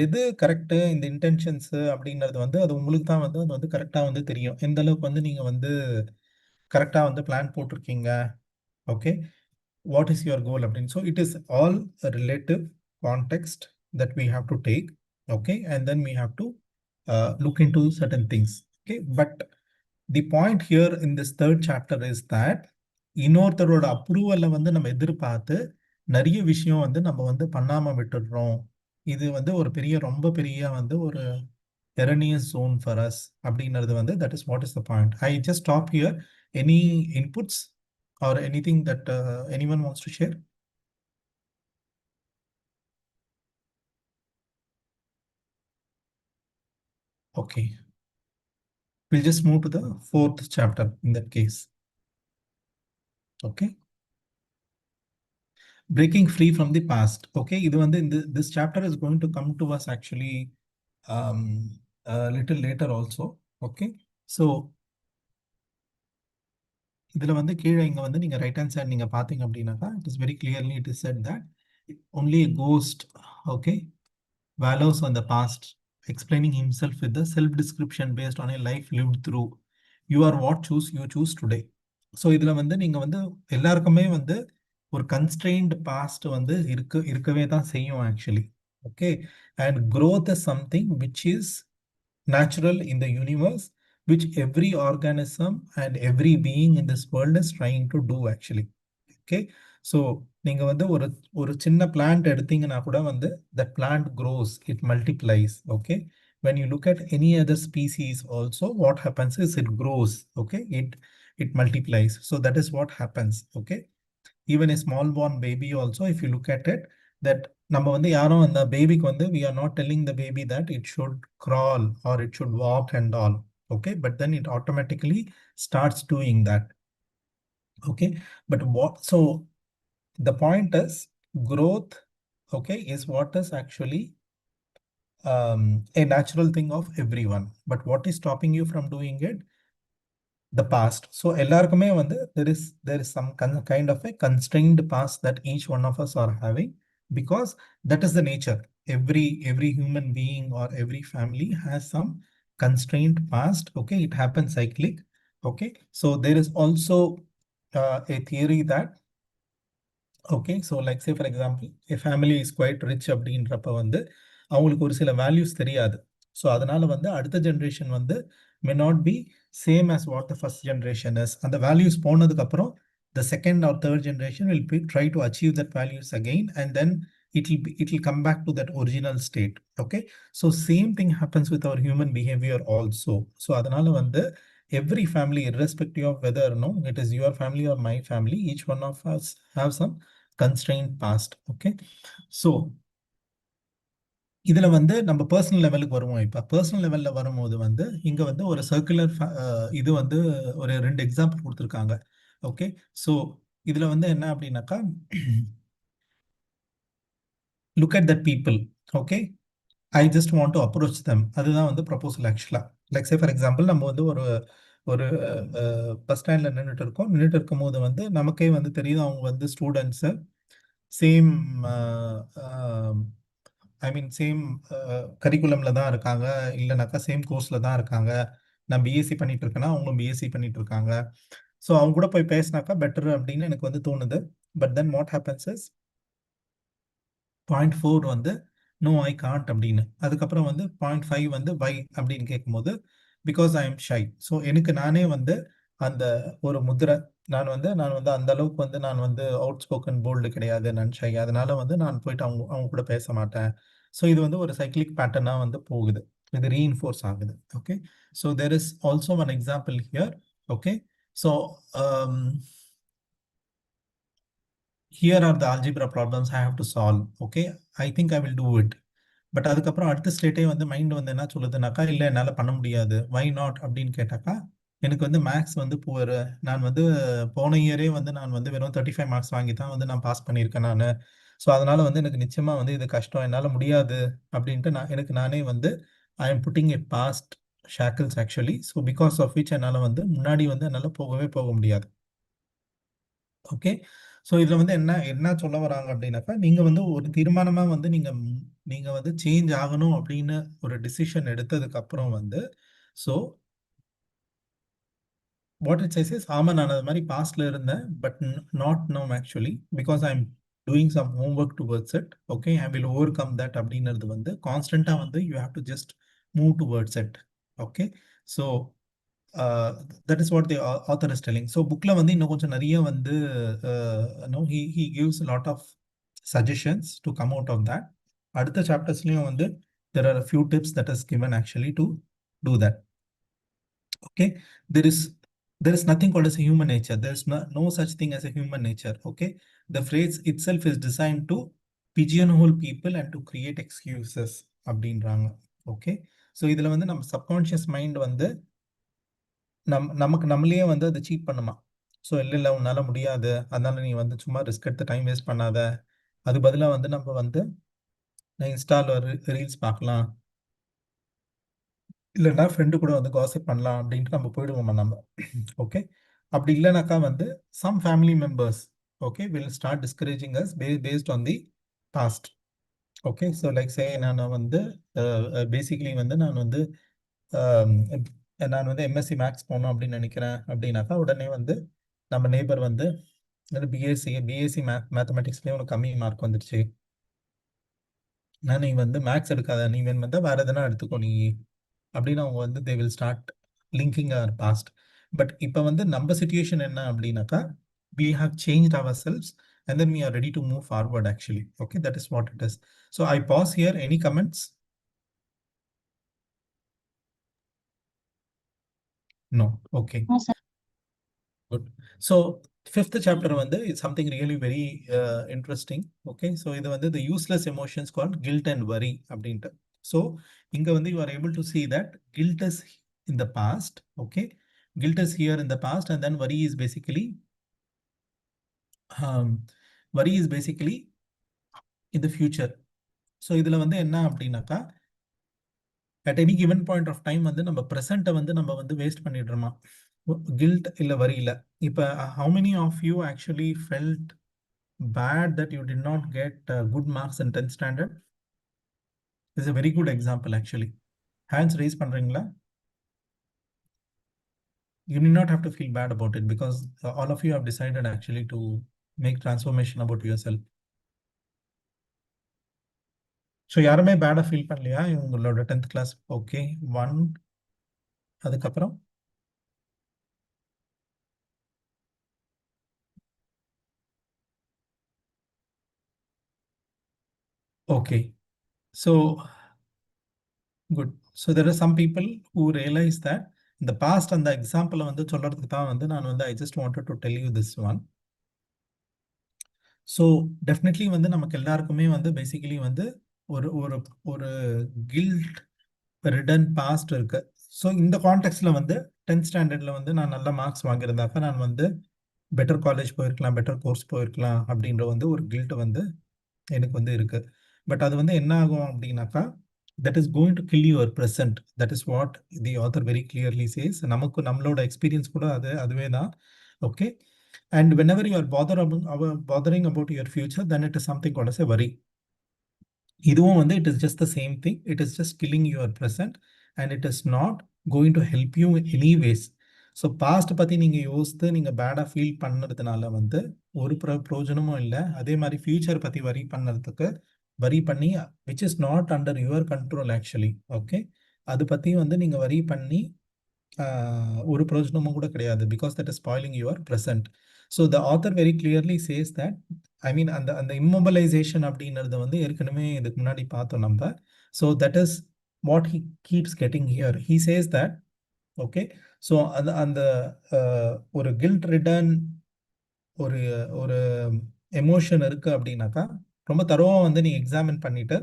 எது கரெக்ட் இந்த இன்டென்ஷன்ஸ் அப்படின்றது வந்து அது உங்களுக்கு தான் வந்து அது வந்து கரெக்டாக வந்து தெரியும் எந்த அளவுக்கு வந்து நீங்க வந்து கரெக்டாக வந்து பிளான் போட்டிருக்கீங்க. Okay, what is your goal அப்படின்னு. So it is all a relative context that we have to take. Okay, and then we have to look into certain things. Okay, but the point here in this third chapter is that இன்னொருத்தரோட அப்ரூவலை வந்து நம்ம எதிர்பார்த்து நிறைய விஷயம் வந்து நம்ம வந்து பண்ணாம விட்டுடுறோம். இது வந்து ஒரு பெரிய ரொம்ப பெரிய வந்து ஒரு erroneous zone for us அப்படின்றது வந்து that is what is the point. I just stop here. Any inputs or anything that anyone wants to share? Okay, we'll just move to the fourth chapter in that case. Okay, breaking free from the past. Okay, this chapter is going to come to us actually a little later also. Okay, so இதுல வந்து கீழே இங்க வந்து நீங்க right hand side நீங்க பாத்தீங்க அப்படின்னாக்கா it is very clearly it is said that only a ghost, okay, wallows on the past, explaining himself with the self description based on a life lived through. You are what you choose today. So இதுல வந்து நீங்க வந்து எல்லாருக்குமே வந்து ஒரு constraint past வந்து இருக்கவே தான் செய்யும் actually. Okay, and growth is something which is natural in the universe, which every organism and every being in this world is trying to do actually. Okay, so நீங்க வந்து ஒரு சின்ன பிளான்ட் எடுத்தீங்கன்னா கூட வந்து that plant grows, it multiplies. Okay, when you look at any other species also, what happens is it grows. Okay, it multiplies. So that is what happens. Okay, even a small born baby also, if you look at it, that நம்ம வந்து யாரும் அந்த பேபிக்கு வந்து we are not telling the baby that it should crawl or it should walk and all. Okay, but then it automatically starts doing that. Okay, but so the point is growth, okay, is what is actually a natural thing of everyone. But what is stopping you from doing it? The past. So எல்லாருக்குமே வந்து there is some kind of a constrained past that each one of us are having, because that is the nature. Every human being or every family has some constrained past. Okay, it happens cyclic. Okay, so there is also a theory that, okay, so like say for example, a family is quite rich அப்படின்றப்ப வந்து அவங்களுக்கு ஒரு சில values தெரியாது. So அதனால வந்து அடுத்த generation வந்து may not be same as what the first generation is. அந்த வேல்யூஸ் போனதுக்கு அப்புறம் the second or third generation will try to achieve that values again, and then it will come back to that original state. Okay, so same thing happens with our human behavior also. So அதனால வந்து every family, irrespective of whether no it is your family or my family, each one of us have some constrained past. Okay, so இதுல வந்து நம்ம personal லெவலுக்கு வருவோம். இப்ப personal லெவல்ல வரும்போது வந்து இங்க வந்து ஒரு சர்க்குலர் இது வந்து ஒரு 2 எக்ஸாம்பிள் கொடுத்துருக்காங்க. ஓகே, ஸோ இதுல வந்து என்ன அப்படின்னாக்கா look at that people. Okay, I just want to approach தம். அதுதான் வந்து ப்ரப்போசல் ஆக்சுவலா. லைக் சே ஃபார் எக்ஸாம்பிள் நம்ம வந்து ஒரு ஒரு பஸ் ஸ்டாண்ட்ல நின்றுட்டு இருக்கும் போது வந்து நமக்கே வந்து தெரியுது அவங்க வந்து students same I mean same கரிக்குலம்ல தான் இருக்காங்க, இல்லைனாக்கா சேம் கோர்ஸ்ல தான் இருக்காங்க. நான் பிஎஸ்சி பண்ணிட்டு இருக்கேன்னா அவங்களும் பிஎஸ்சி பண்ணிட்டு இருக்காங்க. ஸோ அவங்க கூட போய் பேசினாக்கா பெட்டர் அப்படின்னு எனக்கு வந்து தோணுது. But then what happens is 0.4 வந்து நோ ஐ காண்ட் அப்படின்னு, அதுக்கப்புறம் வந்து 0.5 வந்து வை அப்படின்னு கேட்கும்போது because I M shy. So எனக்கு நானே வந்து அந்த ஒரு முதிரை, நான் வந்து அந்த அளவுக்கு வந்து நான் வந்து அவுட் ஸ்போக்கன் போல்டு கிடையாது, நான் ஷை, அதனால வந்து நான் போயிட்டு அவங்க கூட பேச மாட்டேன். ஸோ இது வந்து ஒரு சைக்கிளிக் பேட்டர்னாக வந்து போகுது, இது ரீஇன்ஃபோர்ஸ் ஆகுது. Okay, so there is also one example here. Okay, so here are the algebra problems I have to solve. Okay, I think I will do it. But அதுக்கப்புறம் அடுத்த ஸ்டேட்டே வந்து மைண்ட் வந்து என்ன சொல்லுதுனாக்கா, இல்லை என்னால் பண்ண முடியாது. வை நாட் அப்படின்னு கேட்டாக்கா, எனக்கு வந்து மேக்ஸ் வந்து புவர், நான் வந்து போன இயரே வந்து நான் வந்து வெறும் 35 மார்க்ஸ் வாங்கி தான் வந்து நான் பாஸ் பண்ணியிருக்கேன் நான். ஸோ அதனால வந்து எனக்கு நிச்சயமா வந்து இது கஷ்டம், என்னால் முடியாது அப்படின்ட்டு எனக்கு நானே வந்து I am putting a past shackles actually. So because of which என்னால் வந்து முன்னாடி வந்து என்னால் போக முடியாது. ஓகே, ஸோ இதுல வந்து என்ன சொல்ல வராங்க அப்படின்னாக்கா, நீங்க வந்து ஒரு தீர்மானமா வந்து நீங்க வந்து சேஞ்ச் ஆகணும் அப்படின்னு ஒரு டிசிஷன் எடுத்ததுக்கு அப்புறம் வந்து, so what it says is, ஆமா நான் அது மாதிரி பாஸ்ட்ல இருந்தேன், but not no actually, because I am doing some homework towards it. Okay, I will overcome that அப்படின்றது வந்து கான்ஸ்டன்டா வந்து you have to just move towards it. Okay, so that is what the author is telling. So bookல வந்து இன்னும் கொஞ்சம் நிறைய வந்து no, he gives a lot of suggestions to come out of that. அடுத்த சாப்டர்ஸ்லயும் வந்து there are a few tips that is given actually to do that. Okay, there is nothing called as a human nature. There is no such thing as a human nature. Okay, the phrase itself is designed to pigeonhole people and to create excuses அப்படின்றாங்க. Okay, so இதுல வந்து நம்ம subconscious mind வந்து நமக்கு நம்மளே வந்து அதை seat பண்ணுமா. ஸோ இல்லை உன்னால முடியாது, அதனால நீ வந்து சும்மா ரிஸ்க் எடுத்து டைம் வேஸ்ட் பண்ணாத, அது பதிலாக வந்து நம்ம வந்து இன்ஸ்டால ரீல்ஸ் பார்க்கலாம், இல்லைன்னா ஃப்ரெண்டு கூட வந்து காசிப் பண்ணலாம் அப்படின்ட்டு நம்ம போயிடுவோமா நம்ம. ஓகே, அப்படி இல்லைனாக்கா வந்து some family members okay will start discouraging as based on the past. Okay, so like say நான் வந்து பேசிக்கலி வந்து நான் வந்து எம்எஸ்சி மேக்ஸ் போகணும் அப்படின்னு நினைக்கிறேன் அப்படின்னாக்கா, உடனே வந்து நம்ம நேபர் வந்து பிஎஸ்சி மேத்தமெட்டிக்ஸ்லேயே உனக்கு கம்மி மார்க் வந்துடுச்சு, நீ வந்து மேக்ஸ் எடுக்காத, நீ வேணும் வந்து வேற எதனா எடுத்துக்கோ நீ அப்படின்னு அவங்க வந்து they will start linking our past. But இப்போ வந்து நம்ம சுச்சுவேஷன் என்ன அப்படின்னாக்கா, we have changed ourselves and then we are ready to move forward actually. Okay, that is what it is. So I pause here. Any comments? No. Okay. No, sir. Good. So fifth chapter வந்து is something really very interesting. Okay, so இது வந்து the useless emotions called guilt and worry அப்படின்ட்டு. So இங்க வந்து you are able to see that guilt is in the past. Okay, guilt is here in the past, and then worry is basically in the future. So இதுல வந்து என்ன அப்படின்னாக்கா, at any given point of time வந்து நம்ம ப்ரெசென்ட்டை வந்து நம்ம வந்து waste பண்ணிடுறோமா guilt இல்லை வரியில. இப்போ how many of you actually felt bad that you did not get good marks in 10th standard? This is a very good example actually. Hands raise பண்றீங்களா? You need not have to feel bad about it because all of you have decided actually to make transformation about yourself. So யாருமே பேடாக feel பண்ணலையா உங்களோட 10th class? Okay, 1. அதுக்கப்புறம் okay, so good. So there are some people who realize that in the past and the example வந்து சொல்றதுக்கு தான் வந்து நான் வந்து I just wanted to tell you this one. So definitely வந்து நமக்கு எல்லாருக்குமே வந்து பேசிக்கலி வந்து ஒரு ஒரு ஒரு கில்ட் ரிடன் பாஸ்ட் இருக்கு. ஸோ இந்த கான்டெக்ட்ல வந்து 10th ஸ்டாண்டர்ட்ல வந்து நான் நல்ல மார்க்ஸ் வாங்கியிருந்தாக்க நான் வந்து பெட்டர் காலேஜ் போயிருக்கலாம், பெட்டர் கோர்ஸ் போயிருக்கலாம் அப்படின்ற வந்து ஒரு கில்ட் வந்து எனக்கு வந்து இருக்கு. பட் அது வந்து என்ன ஆகும் அப்படின்னாக்கா, that is going to kill your present. That is what the author very clearly says. நமக்கு நம்மளோட எக்ஸ்பீரியன்ஸ் கூட அதுவே தான். Okay, and whenever you are bothering about your future, then it is something called as a worry. இதுவும் வந்து it is just the same thing. It is just killing your present and it is not going to help you anyways. So past பற்றி நீங்கள் யோசித்து நீங்கள் பேடாக feel பண்ணுறதுனால வந்து ஒரு பிரயோஜனமும் இல்லை. அதே மாதிரி ஃபியூச்சர் பற்றி வரி பண்ணி which is not under your control actually. Okay, அது பற்றி வந்து நீங்கள் வரி பண்ணி ஒரு பிரயோஜனமும் கூட கிடையாது, because that is spoiling your present. So the author very clearly says that, I mean அந்த இம்மொபலைசேஷன் அப்படின்றது வந்து ஏற்கனவே இதுக்கு முன்னாடி பார்த்தோம் நம்ம. So that is what he keeps getting here. He says that okay, so அந்த ஒரு கில்ட் ரிட்டர்ன் ஒரு ஒரு எமோஷன் இருக்கு அப்படின்னாக்கா, ரொம்ப தரோவா வந்து நீ எக்ஸாமின் பண்ணிட்டு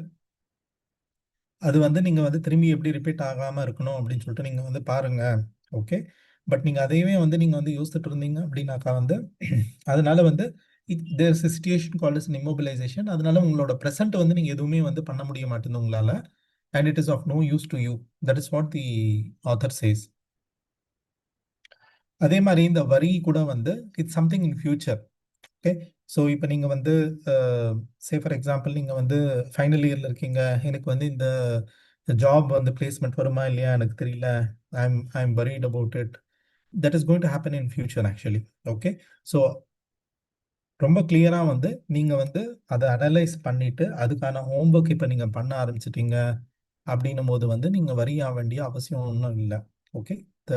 அது வந்து நீங்க வந்து திரும்பி எப்படி ரிப்பீட் ஆகாம இருக்கணும் அப்படின்னு சொல்லிட்டு நீங்க வந்து பாருங்க. ஓகே, பட் நீங்க அதையுமே வந்து நீங்க வந்து யோசிச்சுட்டு இருந்தீங்க அப்படின்னாக்கா வந்து அதனால வந்து there is situation called is immobilization. அதனால உங்களோட ப்ரெசென்ட் வந்து நீங்க எதுவுமே வந்து பண்ண முடிய மாட்டேங்குது உங்களால, and it is of no use to you. That is what the author says. அதே மாதிரி இந்த வரி கூட வந்து it's something in future. Okay, so இப்போ நீங்கள் வந்து சே ஃபார் எக்ஸாம்பிள் நீங்கள் வந்து ஃபைனல் இயரில் இருக்கீங்க, எனக்கு வந்து இந்த ஜாப் வந்து பிளேஸ்மெண்ட் வருமா இல்லையா எனக்கு தெரியல, I am worried about it. That is going to happen in future actually. Okay, so ரொம்ப கிளியராக வந்து நீங்கள் வந்து அதை அனலைஸ் பண்ணிட்டு அதுக்கான ஹோம்ஒர்க் இப்போ நீங்கள் பண்ண ஆரம்பிச்சிட்டீங்க அப்படின்னும் போது வந்து நீங்கள் வரி ஆக வேண்டிய அவசியம் ஒன்றும் இல்லை. Okay, the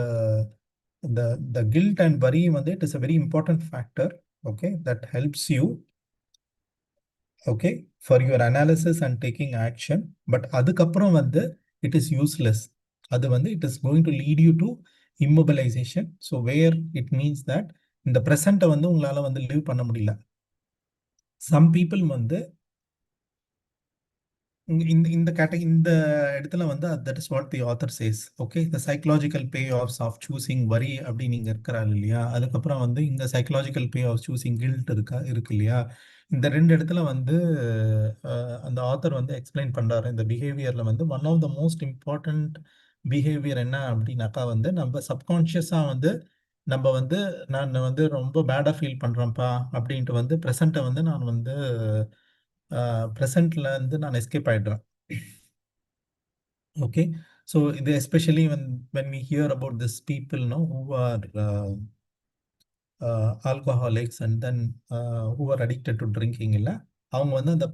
the guilt and worry வந்து it is a very important factor. Okay, that helps you, okay, for your analysis and taking action. But அதுக்கப்புறம் வந்து it is useless. அது வந்து it is going to lead you to immobilization. So where it means that இந்த ப்ரெசண்ட்டை வந்து உங்களால் வந்து live பண்ண முடியல. Some people வந்து இந்த இடத்துல வந்து that is what the author says. Okay, the psychological payoffs of choosing worry அப்படி நீங்க இருக்கிறாரு இல்லையா, அதுக்கப்புறம் வந்து இந்த psychological payoffs choosing guilt இருக்கு இல்லையா, இந்த ரெண்டு இடத்துல வந்து அந்த ஆத்தர் வந்து எக்ஸ்பிளைன் பண்றாரு. இந்த பிஹேவியர்ல வந்து one of the most important behaviour என்ன அப்படின்னாக்கா வந்து நம்ம சப்கான்ஷியஸா வந்து நம்ம வந்து நான் வந்து ரொம்ப பேடா ஃபீல் பண்றேன்ப்பா அப்படின்ட்டு வந்து ப்ரெசண்ட்டை வந்து நான் வந்து ப்ரெசண்ட்ல இருந்து நான் escape ஆயிடுறேன். Okay, so especially when we hear about this people who are alcoholics and then who are addicted to drinking இல்ல, அவங்க வந்து அந்த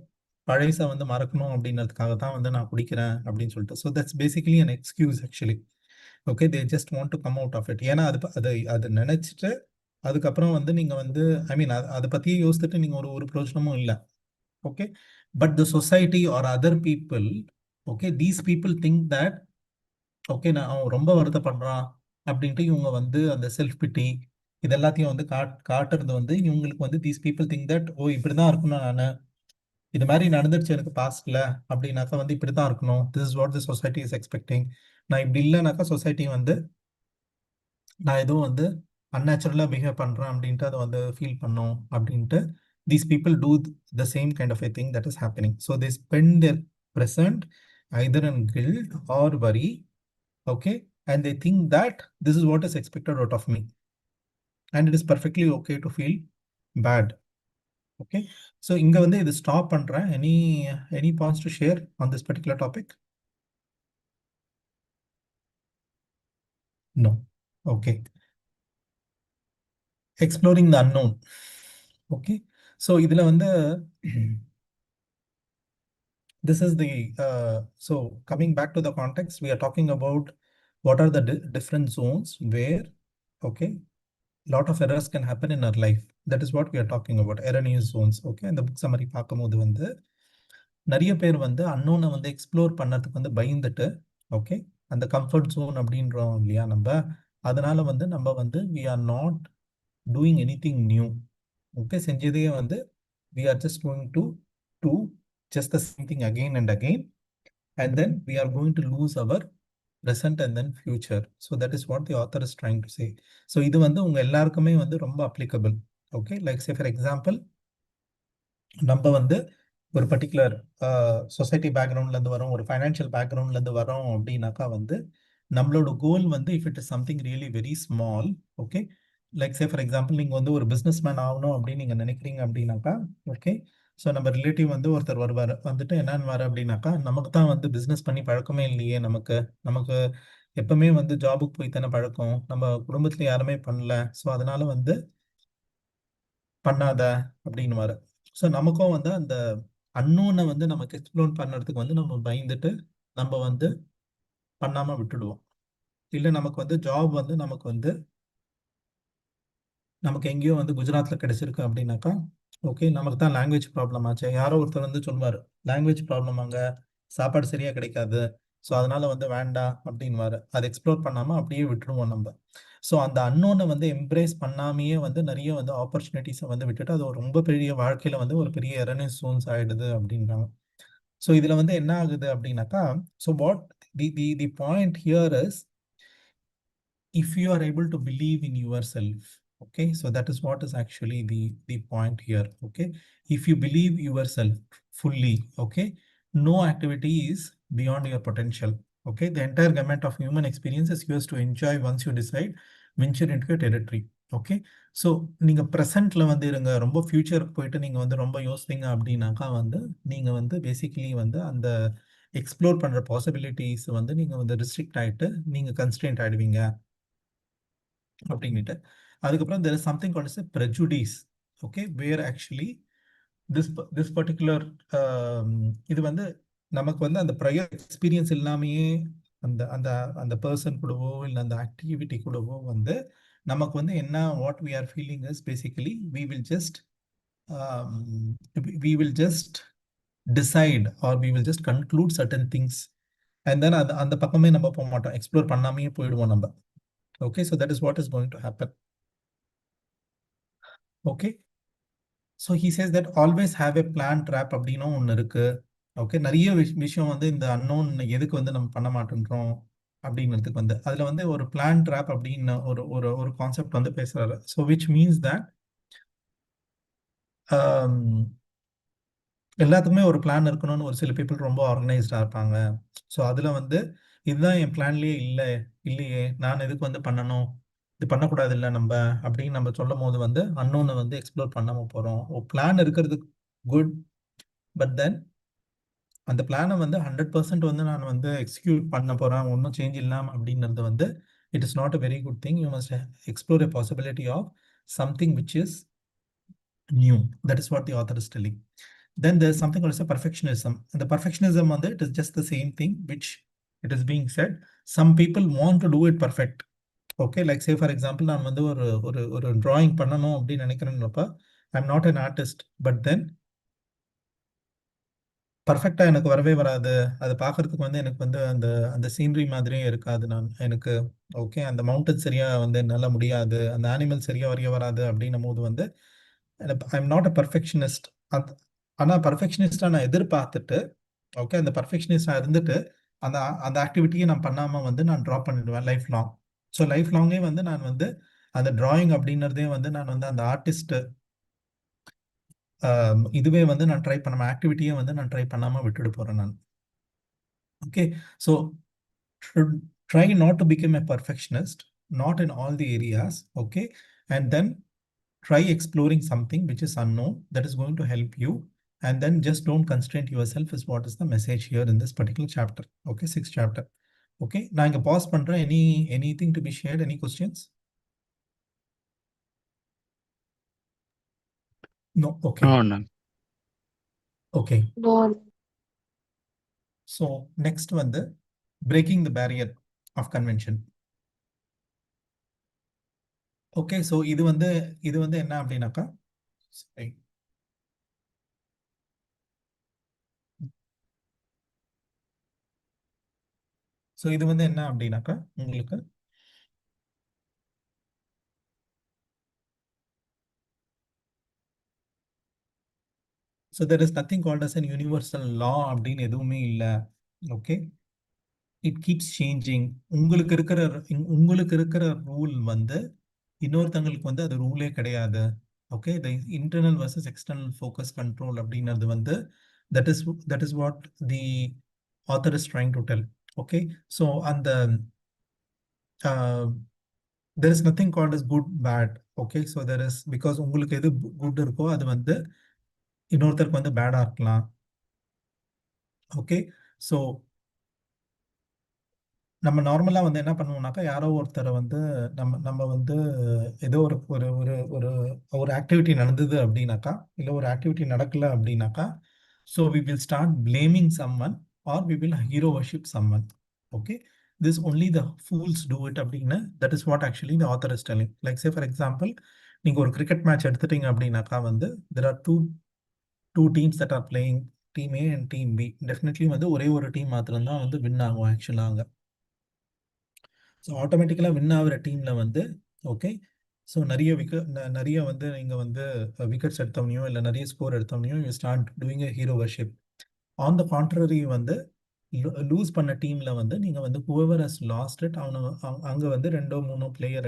பழைச வந்து மறக்கணும் அப்படின்றதுக்காக தான் வந்து நான் குடிக்கிறேன் அப்படின்னு சொல்லிட்டு. So that's basically an excuse actually. Okay, they just want to come out of it. ஏன்னா அது நினைச்சிட்டு அதுக்கப்புறம் வந்து நீங்க வந்து ஐ மீன் அதை பத்தியே யோசிச்சுட்டு நீங்க ஒரு பிரயோஜனமும் இல்லை. Okay, but the society or other people, okay, these people think that okay நான் அவன் ரொம்ப வருத்தப்படுறான் அப்படின்ட்டு இவங்க வந்து அந்த செல்ஃப் பிட்டி இதெல்லாத்தையும் வந்து காட்டுறது வந்து இவங்களுக்கு வந்து தீஸ் பீப்புள் திங்க் தட் ஓ இப்படிதான் இருக்கணும், நான் இது மாதிரி நடந்துருச்சு எனக்கு பாஸ்ட்ல அப்படின்னாக்கா வந்து இப்படிதான் இருக்கணும், this is what the society is expecting. நான் இப்படி இல்லைனாக்கா சொசைட்டி வந்து நான் எதுவும் வந்து அன்நேச்சுரலாக பிஹேவ் பண்ணுறேன் அப்படின்ட்டு அதை வந்து ஃபீல் பண்ணும் அப்படின்ட்டு these people do the same kind of a thing that is happening. So they spend their present either in guilt or worry, okay, and they think that this is what is expected out of me and it is perfectly okay to feel bad. Okay, so இங்க வந்து இது stop பண்றேன். any points to share on this particular topic? No. Okay, exploring the unknown. Okay, so இதுல வந்து this is the so coming back to the context, we are talking about what are the different zones where, okay, lot of errors can happen in our life. That is what we are talking about, erroneous zones. Okay, இந்த book summary பார்க்கும்போது வந்து நிறைய பேர் வந்து அன்னோனை வந்து explore பண்ணறதுக்கு வந்து பயந்துட்டு, okay, அந்த கம்ஃபர்ட் ஜோன் அப்படின்றோம் இல்லையா நம்ம, அதனால வந்து நம்ம வந்து we are not doing anything new. Okay, செஞ்சதே வந்து we are just going to do just the same thing again and again, and then we are going to lose our present and then future. So that is what the author is trying to say. So இது வந்து உங்க எல்லாருக்குமே வந்து ரொம்ப applicable. Okay, like say for example, நம்ம வந்து ஒரு particular society பேக்ரவுண்ட்லேருந்து வரோம், ஒரு ஃபைனான்ஷியல் பேக்ரவுண்ட்லேருந்து வரோம் அப்படின்னாக்கா வந்து நம்மளோட கோல் வந்து if it is something really very small, okay, like say for example நீங்கள் வந்து ஒரு பிஸ்னஸ் மேன் ஆகணும் அப்படின்னு நீங்கள் நினைக்கிறீங்க அப்படின்னாக்கா, ஓகே, ஸோ நம்ம ரிலேட்டிவ் வந்து ஒருத்தர் வருவார், வந்துட்டு என்னன்னு வர அப்படின்னாக்கா நமக்கு தான் வந்து பிஸ்னஸ் பண்ணி பழக்கமே இல்லையே, நமக்கு நமக்கு எப்பவுமே வந்து ஜாபுக்கு போய் தானே பழக்கம், நம்ம குடும்பத்தில் யாருமே பண்ணல, ஸோ அதனால வந்து பண்ணாத அப்படின்னு வர. ஸோ நமக்கும் வந்து அந்த அன்னோனை வந்து நமக்கு எக்ஸ்ப்ளோர் பண்ணுறதுக்கு வந்து நம்ம பயந்துட்டு நம்ம வந்து பண்ணாமல் விட்டுடுவோம். இல்லை நமக்கு வந்து ஜாப் வந்து நமக்கு எங்கேயோ வந்து குஜராத்தில் கிடைச்சிருக்கு அப்படின்னாக்கா, ஓகே, நமக்கு தான் லாங்குவேஜ் ப்ராப்ளம் ஆச்சு. யாரோ ஒருத்தர் வந்து சொல்லுவார் லாங்குவேஜ் ப்ராப்ளம், அங்கே சாப்பாடு சரியாக கிடைக்காது, ஸோ அதனால வந்து வேண்டாம் அப்படின்வாரு. அதை எக்ஸ்ப்ளோர் பண்ணாமல் அப்படியே விட்டுருவோம் நம்ம. ஸோ அந்த அன்னோனை வந்து எம்ப்ரேஸ் பண்ணாமையே வந்து நிறைய வந்து ஆப்பர்ச்சுனிட்டிஸை வந்து விட்டுட்டு அது ஒரு ரொம்ப பெரிய வாழ்க்கையில் வந்து ஒரு பெரிய எரனஸ் ஜோன்ஸ் ஆகிடுது அப்படின்றாங்க. ஸோ இதில் வந்து என்ன ஆகுது அப்படின்னாக்கா, so what the point here is if you are able to believe in yourself, okay, so that is what is actually the point here. Okay, if you believe yourself fully, okay, no activity is beyond your potential. Okay, the entire gamut of human experience is yours to enjoy once you decide venture into a territory. Okay. So நீங்க ப்ரெசென்ட்ல வந்து இருங்க. ரொம்ப ஃபியூச்சருக்கு போயிட்டு நீங்க வந்து ரொம்ப யோசித்தீங்க அப்படின்னாக்கா வந்து நீங்க வந்து பேசிக்கலி வந்து அந்த எக்ஸ்ப்ளோர் பண்ற பாசிபிலிட்டிஸ் வந்து நீங்க வந்து ரெஸ்ட்ரிக்ட் ஆயிட்டு நீங்க கன்ஸ்ட்ரெயின்ட் ஆயிடுவீங்க அப்படின்னுட்டு. அதுக்கப்புறம் there is something called as a prejudice. Okay, where actually this particular இது வந்து நமக்கு வந்து அந்த ப்ரையர் எக்ஸ்பீரியன்ஸ் இல்லாமையே அந்த அந்த அந்த பர்சன் கூடவோ இல்லை அந்த ஆக்டிவிட்டி கூடவோ வந்து நமக்கு வந்து என்ன what we are feeling is basically we will just decide or we will just conclude certain things and then அந்த பக்கமே நம்ம போக மாட்டோம், எக்ஸ்ப்ளோர் பண்ணாமையே போயிடுவோம் நம்ம. Okay, so that is what is going to happen. Okay, so he says that always have a plan trap அப்படின்னும் ஒன்று இருக்கு. ஓகே, நிறைய விஷயம் வந்து இந்த அன்னோன் எதுக்கு வந்து நம்ம பண்ண மாட்டேன்றோம் அப்படிங்கிறதுக்கு வந்து அதுல வந்து ஒரு பிளான் ட்ராப் அப்படின்னு ஒரு ஒரு ஒரு கான்செப்ட் வந்து பேசுறாரு. ஸோ விச் மீன்ஸ் தட் எல்லாத்துக்குமே ஒரு பிளான் இருக்கணும்னு ஒரு சில பீப்புள் ரொம்ப ஆர்கனைஸ்டா இருப்பாங்க. ஸோ அதுல வந்து இதுதான் என் பிளான்லயே இல்லையே நான் எதுக்கு வந்து பண்ணணும், இது பண்ணக்கூடாது இல்லை நம்ம அப்படின்னு நம்ம சொல்லும் போது வந்து அன்னோனை வந்து எக்ஸ்ப்ளோர் பண்ணாம போறோம். பிளான் இருக்கிறது குட், பட் தென் அந்த பிளானை வந்து 100% வந்து நான் வந்து எக்ஸிக்யூட் பண்ண போறேன் ஒன்றும் சேஞ்ச் இல்லாமல் அப்படின்றது வந்து it is not a very good thing. You must explore a possibility of something which is new. That is what the author is telling. Then there's something called as a perfectionism. And the perfectionism on it is just the same thing which it is being said. Some people want to do it perfect. Okay, like say for example, நான் வந்து ஒரு drawing பண்ணணும் அப்படின்னு நினைக்கிறேன்னப்ப I'm not an artist, but then பர்ஃபெக்டா எனக்கு வரவே வராது. அது பார்க்கறதுக்கு வந்து எனக்கு வந்து அந்த அந்த சீனரி மாதிரியே இருக்காது. எனக்கு ஓகே அந்த மவுண்டன் சரியா வந்து என்னால முடியாது, அந்த அனிமல் சரியா வரைய வராது அப்படின்னும் போது வந்து I am not a perfectionist. ஆனா பர்ஃபெக்ஷனிஸ்டா நான் எதிர்பார்த்துட்டு ஓகே அந்த பர்ஃபெக்ஷனிஸ்டா இருந்துட்டு அந்த அந்த ஆக்டிவிட்டியை நான் பண்ணாம வந்து நான் ட்ராப் பண்ணிடுவேன் life long. So life Lange வந்து நான் வந்து அந்த டிராயிங் அப்படின்றதே வந்து நான் வந்து அந்த ஆர்டிஸ்ட் இதுவே வந்து நான் ட்ரை பண்ணாம ஆக்டிவிட்டியே வந்து நான் ட்ரை பண்ணாம விட்டுட்டு போறேன் நான். Okay, so try not to become a perfectionist, not in all the areas. Okay, and then try exploring something which is unknown that is going to help you, and then just don't constrain yourself is what is the message here in this particular chapter. Okay, sixth chapter. Okay, நான் இங்க pause பண்றேன். Anything to be shared? Any questions? No. Okay. No, none. Okay, No. so next வந்து breaking the barrier of convention. Okay, so இது வந்து என்ன அப்படின்னாக்கா sorry. So இது வந்து என்ன அப்படின்னாக்கா உங்களுக்கு so there is nothing called as an universal law அப்படின்னு எதுவுமே இல்லை. Okay, it keeps changing. உங்களுக்கு இருக்கிற ரூல் வந்து இன்னொருத்தங்களுக்கு வந்து அது ரூலே கிடையாது. Okay, the internal versus external focus control அப்படின்றது வந்து that is what the author is trying to tell. Okay, so அந்த there is nothing called as good bad. Okay, so there is because உங்களுக்கு எது குட் இருக்கோ அது வந்து இன்னொருத்தருக்கு வந்து பேடா இருக்கலாம். ஓகே, ஸோ நம்ம நார்மலா வந்து என்ன பண்ணுவோம்னாக்கா யாரோ ஒருத்தரை வந்து நம்ம வந்து ஏதோ ஒரு ஒரு ஒரு ஒரு ஒரு ஆக்டிவிட்டி நடந்தது அப்படின்னாக்கா இல்லை ஒரு ஆக்டிவிட்டி நடக்கல அப்படின்னாக்கா so we will start blaming someone or we will hero worship someone. Okay, this only the fools do it அப்படின்னு that is what actually the author is telling. Like say for example, நீங்க ஒரு cricket match எடுத்துட்டீங்க அப்படின்னாக்கா வந்து there are two teams that are playing, team A and team B. Definitely வந்து ஒரே ஒரு team மாத்திரம் தான் வந்து வின் ஆகும் ஆக்சுவலாங்க. ஸோ ஆட்டோமேட்டிக்கலாக வின் ஆகிற டீமில் வந்து ஓகே, ஸோ நிறைய வந்து நீங்கள் வந்து விக்கெட்ஸ் எடுத்தவனையோ இல்லை நிறைய ஸ்கோர் எடுத்தவனையோ you start doing a hero worship. On the contrary வந்து லூஸ் பண்ண டீமில் வந்து நீங்கள் வந்து ஹூஎவர் ஹஸ் லாஸ்ட் இட் அவனை அங்கே வந்து 2 3 பிளேயர்